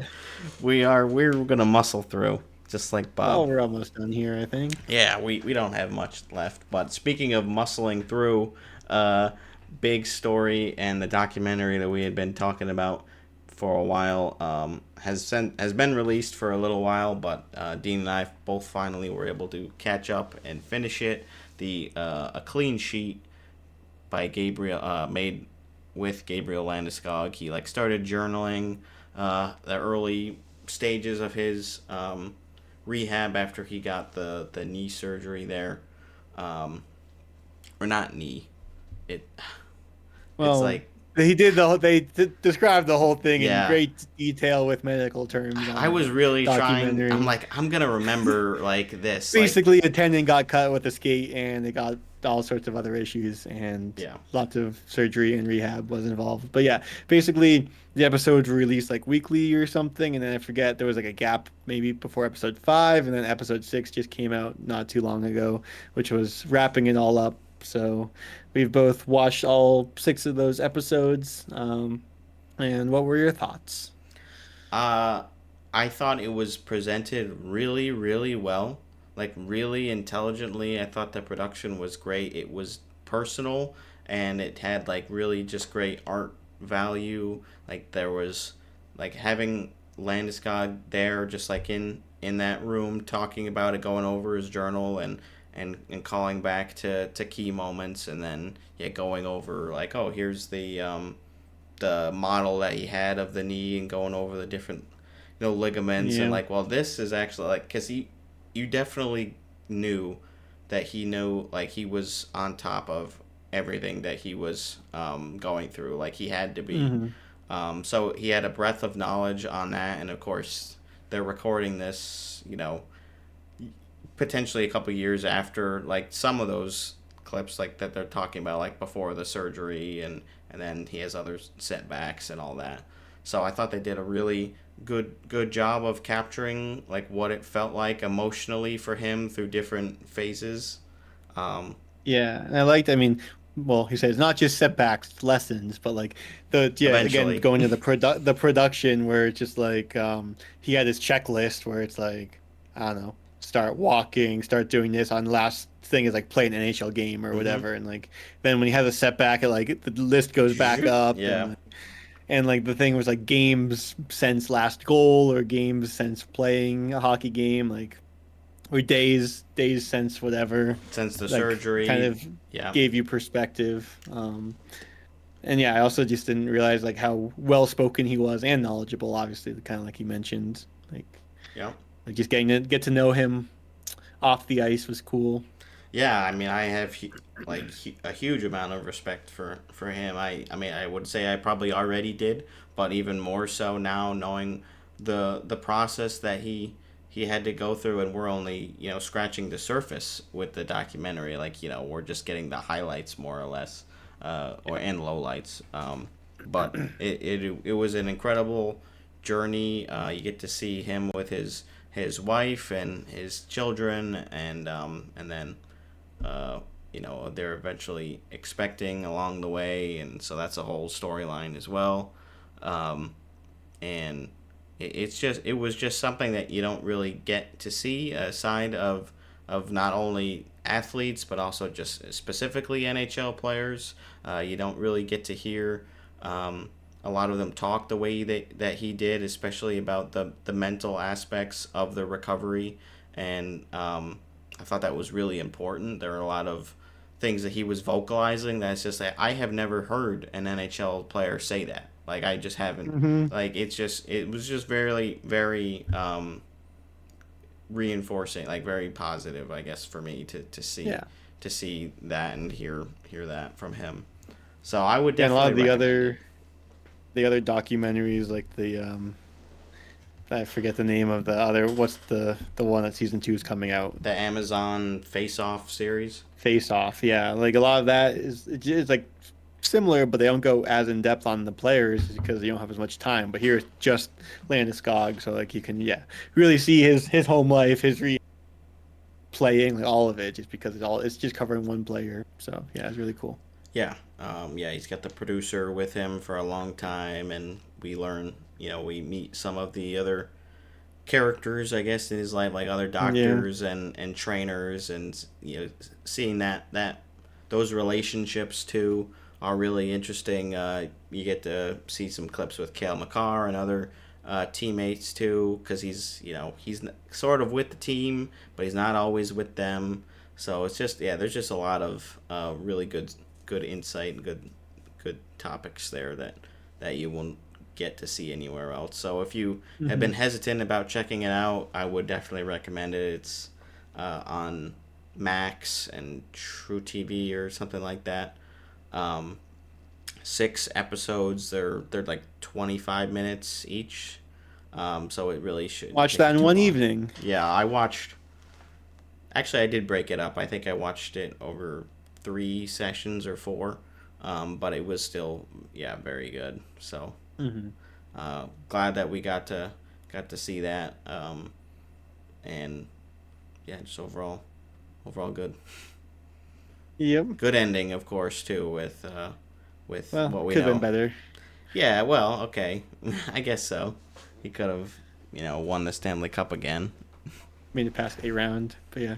we're gonna muscle through, just like Bob. Oh, we're almost done here, I think. Yeah, we don't have much left. But speaking of muscling through, big story and the documentary that we had been talking about for a while has been released for a little while, but Dean and I both finally were able to catch up and finish it. A clean sheet by Gabriel, made with Gabriel Landeskog. He like started journaling the early stages of his rehab after he got the knee surgery there, or not knee. It's like he did they described the whole thing in great detail with medical terms. I was really trying. I'm like, I'm gonna remember like this. Basically, a tendon got cut with a skate, and it got all sorts of other issues, and lots of surgery and rehab was involved. But yeah, basically the episodes were released like weekly or something, and then I forget there was like a gap maybe before episode 5, and then episode 6 just came out not too long ago, which was wrapping it all up. So we've both watched all 6 of those episodes. And what were your thoughts? I thought it was presented really, really well. Like, really intelligently. I thought the production was great. It was personal, and it had, like, really just great art value. Like, there was, like, having Landeskog there just, like, in that room talking about it, going over his journal and calling back to key moments, and then, going over, like, oh, here's the model that he had of the knee, and going over the different, ligaments, and, like, well, this is actually, like, because you definitely knew that he knew, like, he was on top of everything that he was going through. Like, he had to be. Mm-hmm. So he had a breadth of knowledge on that, and of course they're recording this, potentially a couple years after, like, some of those clips, like, that they're talking about, like, before the surgery, and then he has other setbacks and all that. So I thought they did a really good job of capturing, like, what it felt like emotionally for him through different phases. Yeah, and I liked. I mean, well, he says not just setbacks, it's lessons, but like Eventually. again going to the production where it's just like he had his checklist where it's like, I don't know, start walking, start doing this. On last thing is like play an NHL game or whatever, and like then when he has a setback, it like the list goes back up. Yeah. And like the thing was like games since last goal or games since playing a hockey game, like, or days since whatever. Since the like, surgery. kind of gave you perspective. And yeah, I also just didn't realize like how well spoken he was and knowledgeable. Obviously, kind of like he mentioned, like just getting to get to know him off the ice was cool. Yeah, I mean, I have a huge amount of respect for him. I mean, I would say I probably already did, but even more so now, knowing the process that he had to go through, and we're only scratching the surface with the documentary. Like, we're just getting the highlights more or less, and lowlights. But it was an incredible journey. You get to see him with his wife and his children, and then they're eventually expecting along the way, and so that's a whole storyline as well. And it was just something that you don't really get to see, a side of not only athletes but also just specifically NHL players. You don't really get to hear a lot of them talk the way that he did, especially about the mental aspects of the recovery. And I thought that was really important. There are a lot of things that he was vocalizing that's just like, I have never heard an NHL player say that. Like, I just haven't. Like, it was just very, very reinforcing, like very positive, I guess, for me to see that and hear that from him. So I would definitely. And a lot of the other documentaries, like the I forget the name of the other. What's the one that season 2 is coming out? The Amazon Face Off series. Face Off, yeah. Like a lot of that is like similar, but they don't go as in depth on the players because you don't have as much time. But here it's just Landeskog, so like you can really see his home life, his playing, like all of it, just because it's just covering one player. So yeah, it's really cool. Yeah, he's got the producer with him for a long time, and we learn. We meet some of the other characters, I guess, in his life, like other doctors and trainers, and seeing that those relationships too are really interesting. You get to see some clips with Cale Makar and other teammates too, because he's sort of with the team, but he's not always with them. So it's just there's just a lot of really good insight and good topics there that you won't get to see anywhere else. So if you have been hesitant about checking it out, I would definitely recommend it. It's on Max and True TV or something like that. 6 episodes. They're like 25 minutes each. So it really should watch that in one evening. Yeah, I watched. Actually, I did break it up. I think I watched it over 3 sessions or 4. But it was still very good. So glad that we got to see that. And just overall good. Yep. Good ending, of course, too, with what we could know. have been better. Yeah, well, okay. I guess so. He could have, won the Stanley Cup again. Made it past a round, but yeah.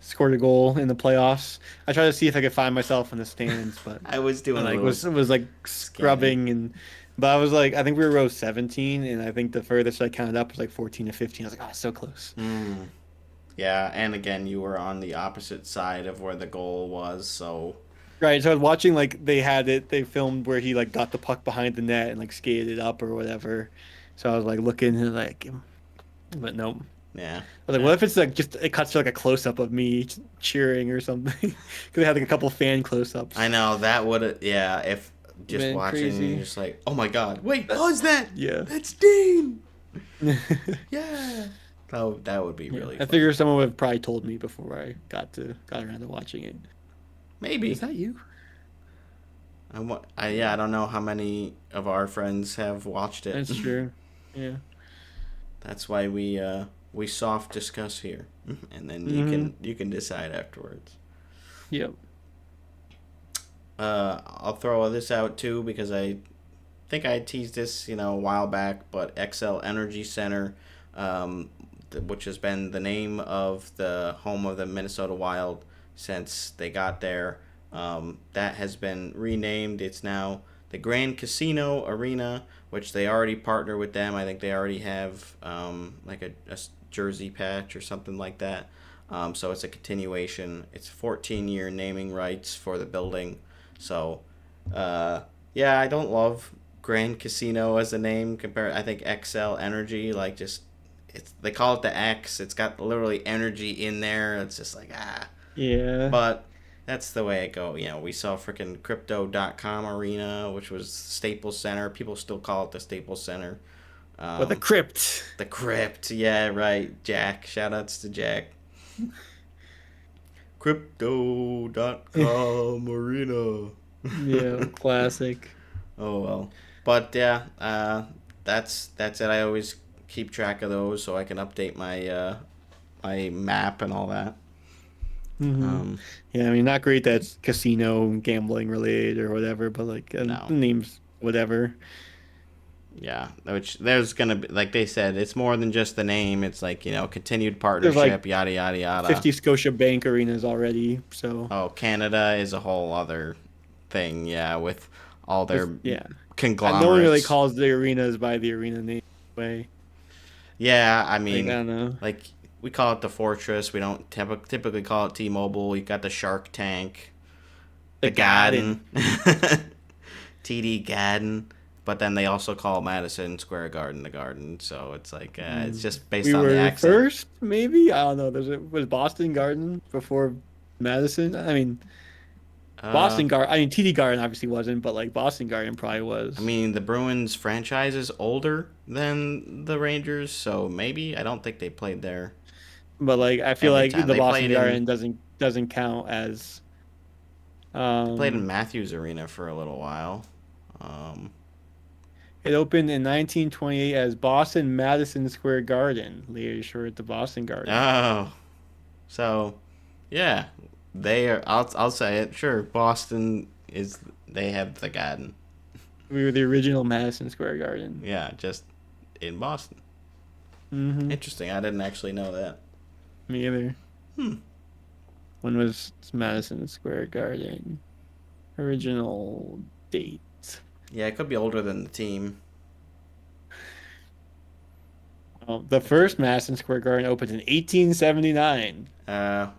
Scored a goal in the playoffs. I tried to see if I could find myself in the stands, but I was doing was like scrubbing but I was like, I think we were row 17, and I think the furthest I counted up was like 14 to 15. I was like, oh, so close. Yeah, and again, you were on the opposite side of where the goal was, so. Right, so I was watching, like, they filmed where he, like, got the puck behind the net and, like, skated it up or whatever. So I was, like, looking and, like, but nope. Yeah. I was like, what if it's, like, just, it cuts to, like, a close-up of me cheering or something? Because they had, like, a couple fan close-ups. I know, that would have, if just been watching, crazy. you're just like, oh my god, wait, how's that? Yeah. That's Dean! Yeah. That would be really I fun. figure someone would have probably told me before I got around to watching it. Maybe. Is that you? I don't know how many of our friends have watched it. That's true. Yeah. That's why we soft discuss here, and then you can decide afterwards. Yep. I'll throw this out too because I think I teased this a while back, but XL Energy Center, which has been the name of the home of the Minnesota Wild since they got there, that has been renamed. It's now the Grand Casino Arena, which they already partner with them. I think they already have like a jersey patch or something like that. So it's a continuation. It's 14-year naming rights for the building. So, yeah, I don't love Grand Casino as a name compared. I think XL Energy, like they call it the X. It's got literally energy in there. It's just like Yeah. But that's the way it go. We saw freaking Crypto.com Arena, which was Staples Center. People still call it the Staples Center. But the Crypt. The Crypt, yeah, right. Jack, shout outs to Jack. Crypto.com Arena. Yeah, classic. Oh well, but yeah, that's it. I always keep track of those so I can update my my map and all that. Mm-hmm. Yeah, I mean, not great that's casino gambling related or whatever, but like the names whatever. Yeah, which there's gonna be, like they said, it's more than just the name. It's like continued partnership, like yada yada yada. 50 Scotia Bank arenas already. So Canada is a whole other thing. Yeah, with all their conglomerates. No one really calls the arenas by the arena name way. Yeah, I mean, I don't know. Like we call it the Fortress. We don't typically call it T-Mobile. You got the Shark Tank, the Garden, TD Garden. But then they also call Madison Square Garden the Garden, so it's like it's just based on the accent. First, maybe I don't know. Was Boston Garden before Madison? I mean, Boston Garden. I mean, TD Garden obviously wasn't, but like Boston Garden probably was. I mean, the Bruins franchise is older than the Rangers, so maybe I don't think they played there. But like, I feel like the Boston Garden doesn't count as. They played in Matthews Arena for a little while. It opened in 1928 as Boston Madison Square Garden, later short the Boston Garden. Oh, so yeah, they are. I'll say it. Sure, Boston is. They have the Garden. We were the original Madison Square Garden. Yeah, just in Boston. Mm-hmm. Interesting. I didn't actually know that. Me either. When was Madison Square Garden? Original date. Yeah, it could be older than the team. Well, the first Madison Square Garden opened in 1879.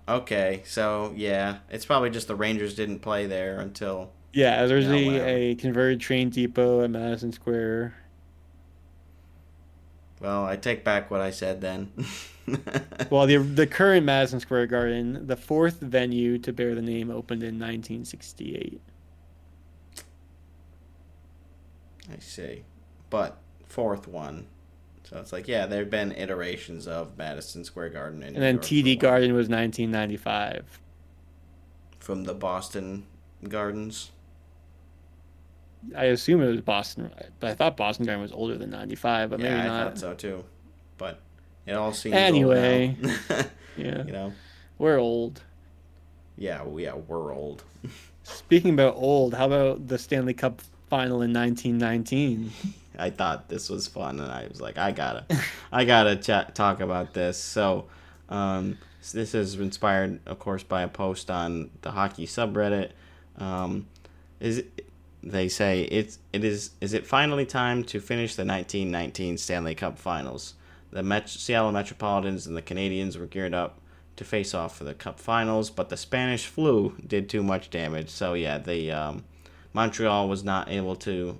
Okay. So, yeah, it's probably just the Rangers didn't play there until... Yeah, it was originally a converted train depot at Madison Square. Well, I take back what I said then. Well, the current Madison Square Garden, the fourth venue to bear the name, opened in 1968. I see. But fourth one. So it's like, yeah, there have been iterations of Madison Square Garden. And then TD Garden was 1995. From the Boston Gardens? I assume it was Boston, but I thought Boston Garden was older than 95, but maybe not. I thought so too. But it all seems anyway, old now. Yeah. We're old. Yeah, we're old. Speaking about old, how about the Stanley Cup final in 1919? I thought this was fun, and I was like, I gotta talk about this. So, this is inspired, of course, by a post on the hockey subreddit. They say is it finally time to finish the 1919 Stanley Cup Finals? The Seattle Metropolitans and the Canadiens were geared up to face off for the Cup Finals, but the Spanish flu did too much damage. So yeah, the Montreal was not able to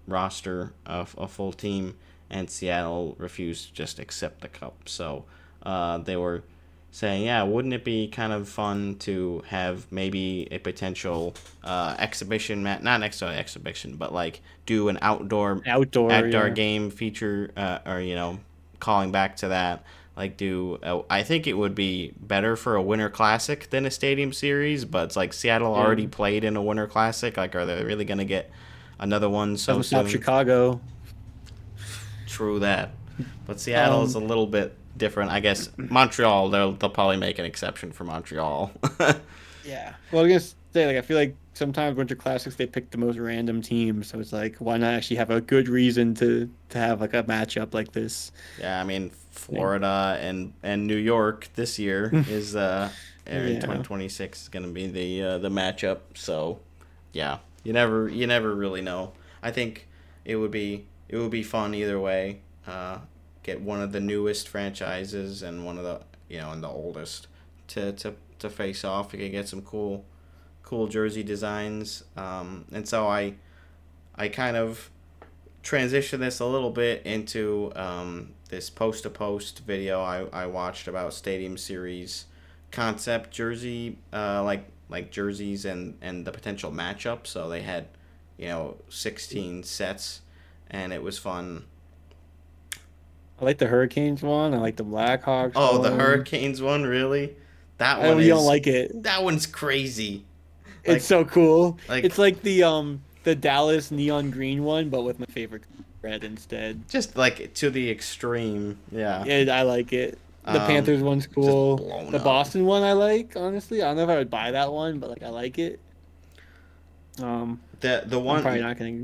roster a full team, and Seattle refused to just accept the cup. So they were saying, yeah, wouldn't it be kind of fun to have maybe a potential exhibition, not necessarily exhibition, but like do an outdoor yeah. game feature, or calling back to that. Like I think it would be better for a Winter Classic than a Stadium Series, but it's like Seattle already played in a Winter Classic. Like, are they really gonna get another one so Doesn't stop soon? Chicago. True that, but Seattle is a little bit different, I guess. Montreal, they'll probably make an exception for Montreal. Yeah. Well, I was gonna say, like, I feel like sometimes Winter Classics they pick the most random teams, so it's like, why not actually have a good reason to have like a matchup like this? Yeah, I mean, Florida and New York this year is in 2026 is gonna be the matchup. So yeah, you never really know. I think it would be fun either way. Get one of the newest franchises and one of the and the oldest to face off. You can get some cool jersey designs. And so I kind of transition this a little bit into this post-to-post video I watched about Stadium Series concept jersey, like jerseys and the potential matchup. So they had 16 sets, and it was fun. I like the Hurricanes one. I like the Blackhawks. Oh, one. The Hurricanes one, really? That one you don't like it. That one's crazy. It's so cool. Like, it's like the Dallas neon green one, but with my favorite red instead. Just like to the extreme. Yeah. I like it. The Panthers one's cool. The Boston one I like, honestly. I don't know if I would buy that one, but like I like it. The one I'm probably not gonna.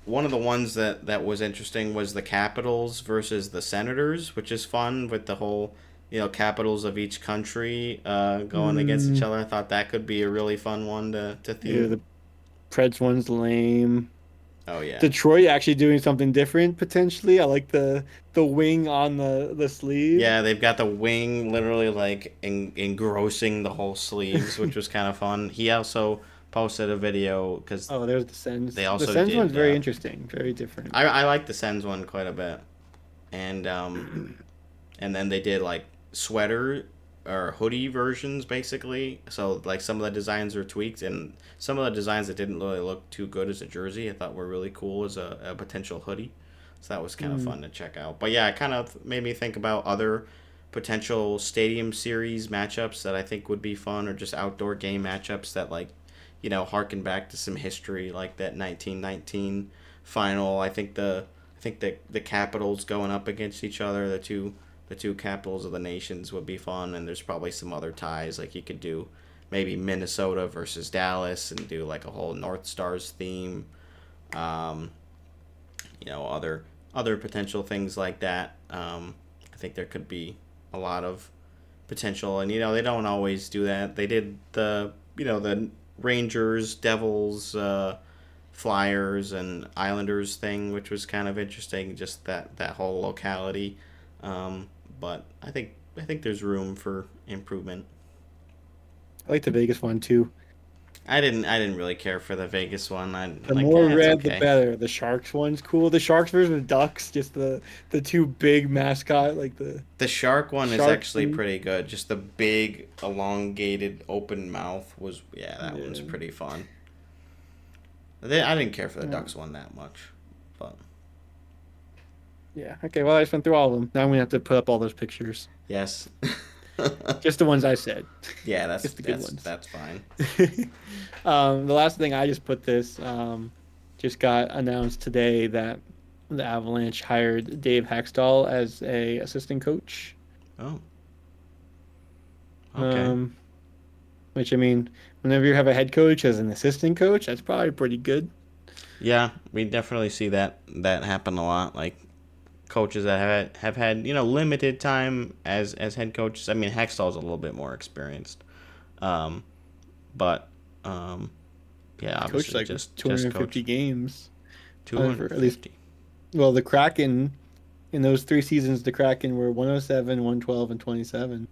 One of the ones that was interesting was the Capitals versus the Senators, which is fun with the whole, capitals of each country going against each other. I thought that could be a really fun one to theme. Yeah, the Preds one's lame. Oh, yeah. Detroit actually doing something different, potentially. I like the wing on the sleeve. Yeah, they've got the wing literally, like, engrossing the whole sleeves, which was kind of fun. He also posted a video because there's the Sens. They also the Sens did, one's very interesting, very different. I like the Sens one quite a bit, and then they did like sweater or hoodie versions basically. So like some of the designs are tweaked, and some of the designs that didn't really look too good as a jersey I thought were really cool as a potential hoodie. So that was kind of fun to check out. But yeah, it kind of made me think about other potential Stadium Series matchups that I think would be fun, or just outdoor game matchups that harken back to some history, like that 1919 final. I think the capitals going up against each other, the two capitals of the nations would be fun. And there's probably some other ties, like you could do maybe Minnesota versus Dallas and do like a whole North Stars theme. Other potential things like that. I think there could be a lot of potential, and they don't always do that. They did the Rangers, Devils, Flyers, and Islanders thing, which was kind of interesting, just that whole locality. But I think there's room for improvement. I like the Vegas one too. I didn't really care for the Vegas one. The more red, the better. The Sharks one's cool. The Sharks versus the Ducks, just the two big mascot, like the Shark one is actually pretty good. Just the big, elongated, open mouth was that one's pretty fun. I didn't care for the Ducks one that much, but yeah. Okay, well I just went through all of them. Now I'm gonna have to put up all those pictures. Yes. Just the ones I said. Yeah, that's just the good ones. That's fine. The last thing I just put this just got announced today that the Avalanche hired Dave Haxtell as a assistant coach. Oh. Okay. Which, I mean, whenever you have a head coach as an assistant coach, that's probably pretty good. Yeah, we definitely see that happen a lot. Like coaches that have had limited time as head coaches. I mean, Hextall's a little bit more experienced, but obviously coached like just 250 games. 250. At least, well, the Kraken in those 3 seasons, the Kraken were 107, 112, and 27.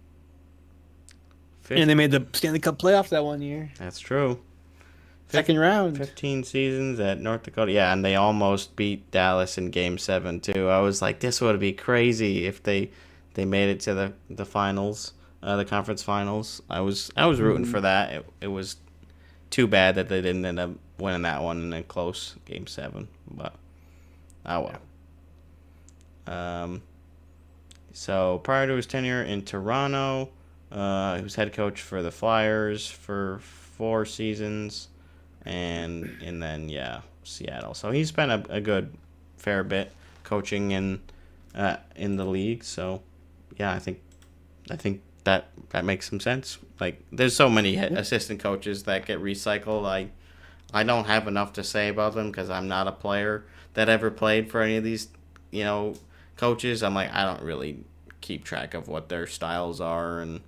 And they made the Stanley Cup playoffs that one year. That's true. Second round. 15 seasons at North Dakota. Yeah, and they almost beat Dallas in Game 7, too. I was like, this would be crazy if they made it to the finals. the conference finals. I was rooting for that. It was too bad that they didn't end up winning that one in a close Game 7, but oh well. So prior to his tenure in Toronto, he was head coach for the Flyers for 4 seasons, and then Seattle. So he spent a good fair bit coaching in the league. So yeah, I think that makes some sense. Like, there's so many assistant coaches that get recycled. I don't have enough to say about them because I'm not a player that ever played for any of these, coaches. I'm like, I don't really keep track of what their styles are and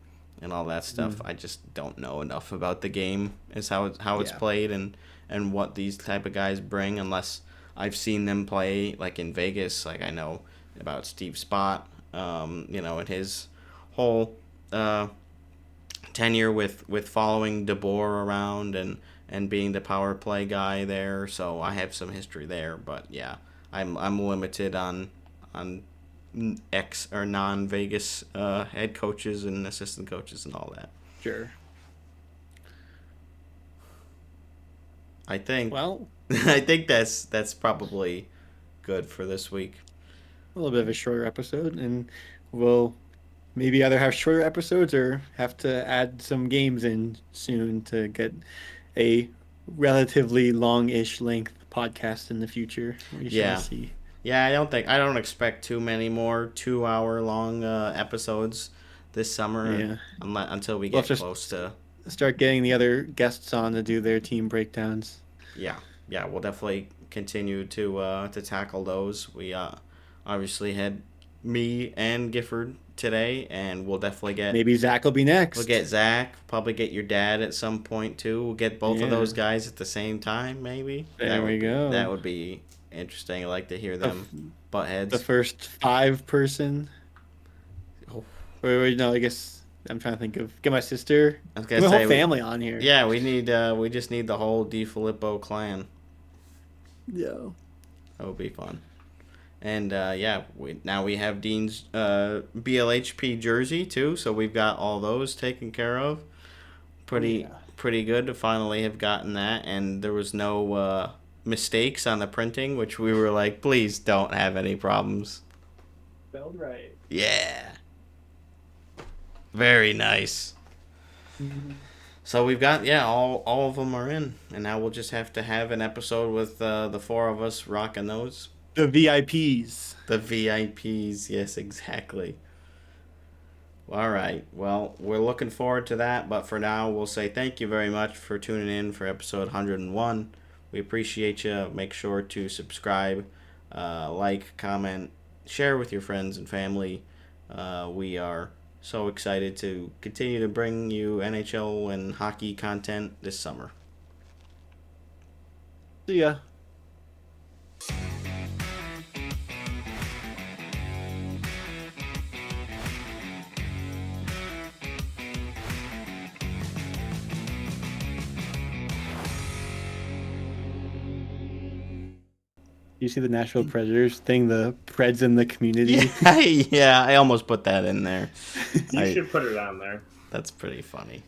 all that stuff. I just don't know enough about the game as how it's played and what these type of guys bring, unless I've seen them play, like in Vegas. Like, I know about Steve Spott, and his whole tenure with following DeBoer around and being the power play guy there. So I have some history there, but yeah, I'm limited on ex or non-Vegas head coaches and assistant coaches and all that. Sure. I think. Well, I think that's probably good for this week. A little bit of a shorter episode, and we'll maybe either have shorter episodes or have to add some games in soon to get a relatively long-ish length podcast in the future. We shall see. Yeah, I don't expect too many more 2-hour long episodes this summer. Yeah. Until we get close to start getting the other guests on to do their team breakdowns. Yeah, we'll definitely continue to tackle those. We obviously had me and Gifford today, and we'll definitely get... Maybe Zach will be next. We'll get Zach, probably get your dad at some point, too. We'll get both of those guys at the same time, maybe. There we go. That would be interesting. I like to hear them butt heads. The first 5-person... Oh. Wait, no, I guess... I'm trying to think of... Get my sister... I was gonna say, whole family on here. Yeah, we just need the whole DeFilippo clan. Yeah. That would be fun. And now we have Dean's BLHP jersey too, so we've got all those taken care of. Pretty good to finally have gotten that, and there was no mistakes on the printing, which we were like, please don't have any problems. Spelled right. Yeah. Very nice. Mm-hmm. So we've got all of them are in, and now we'll just have to have an episode with the 4 of us rocking those. The VIPs. The VIPs, yes, exactly. All right. Well, we're looking forward to that, but for now, we'll say thank you very much for tuning in for episode 101. We appreciate you. Make sure to subscribe, like, comment, share with your friends and family. We are so excited to continue to bring you NHL and hockey content this summer. See ya. You see the Nashville Predators thing, the Preds in the community? Yeah, I almost put that in there. You should put it on there. That's pretty funny.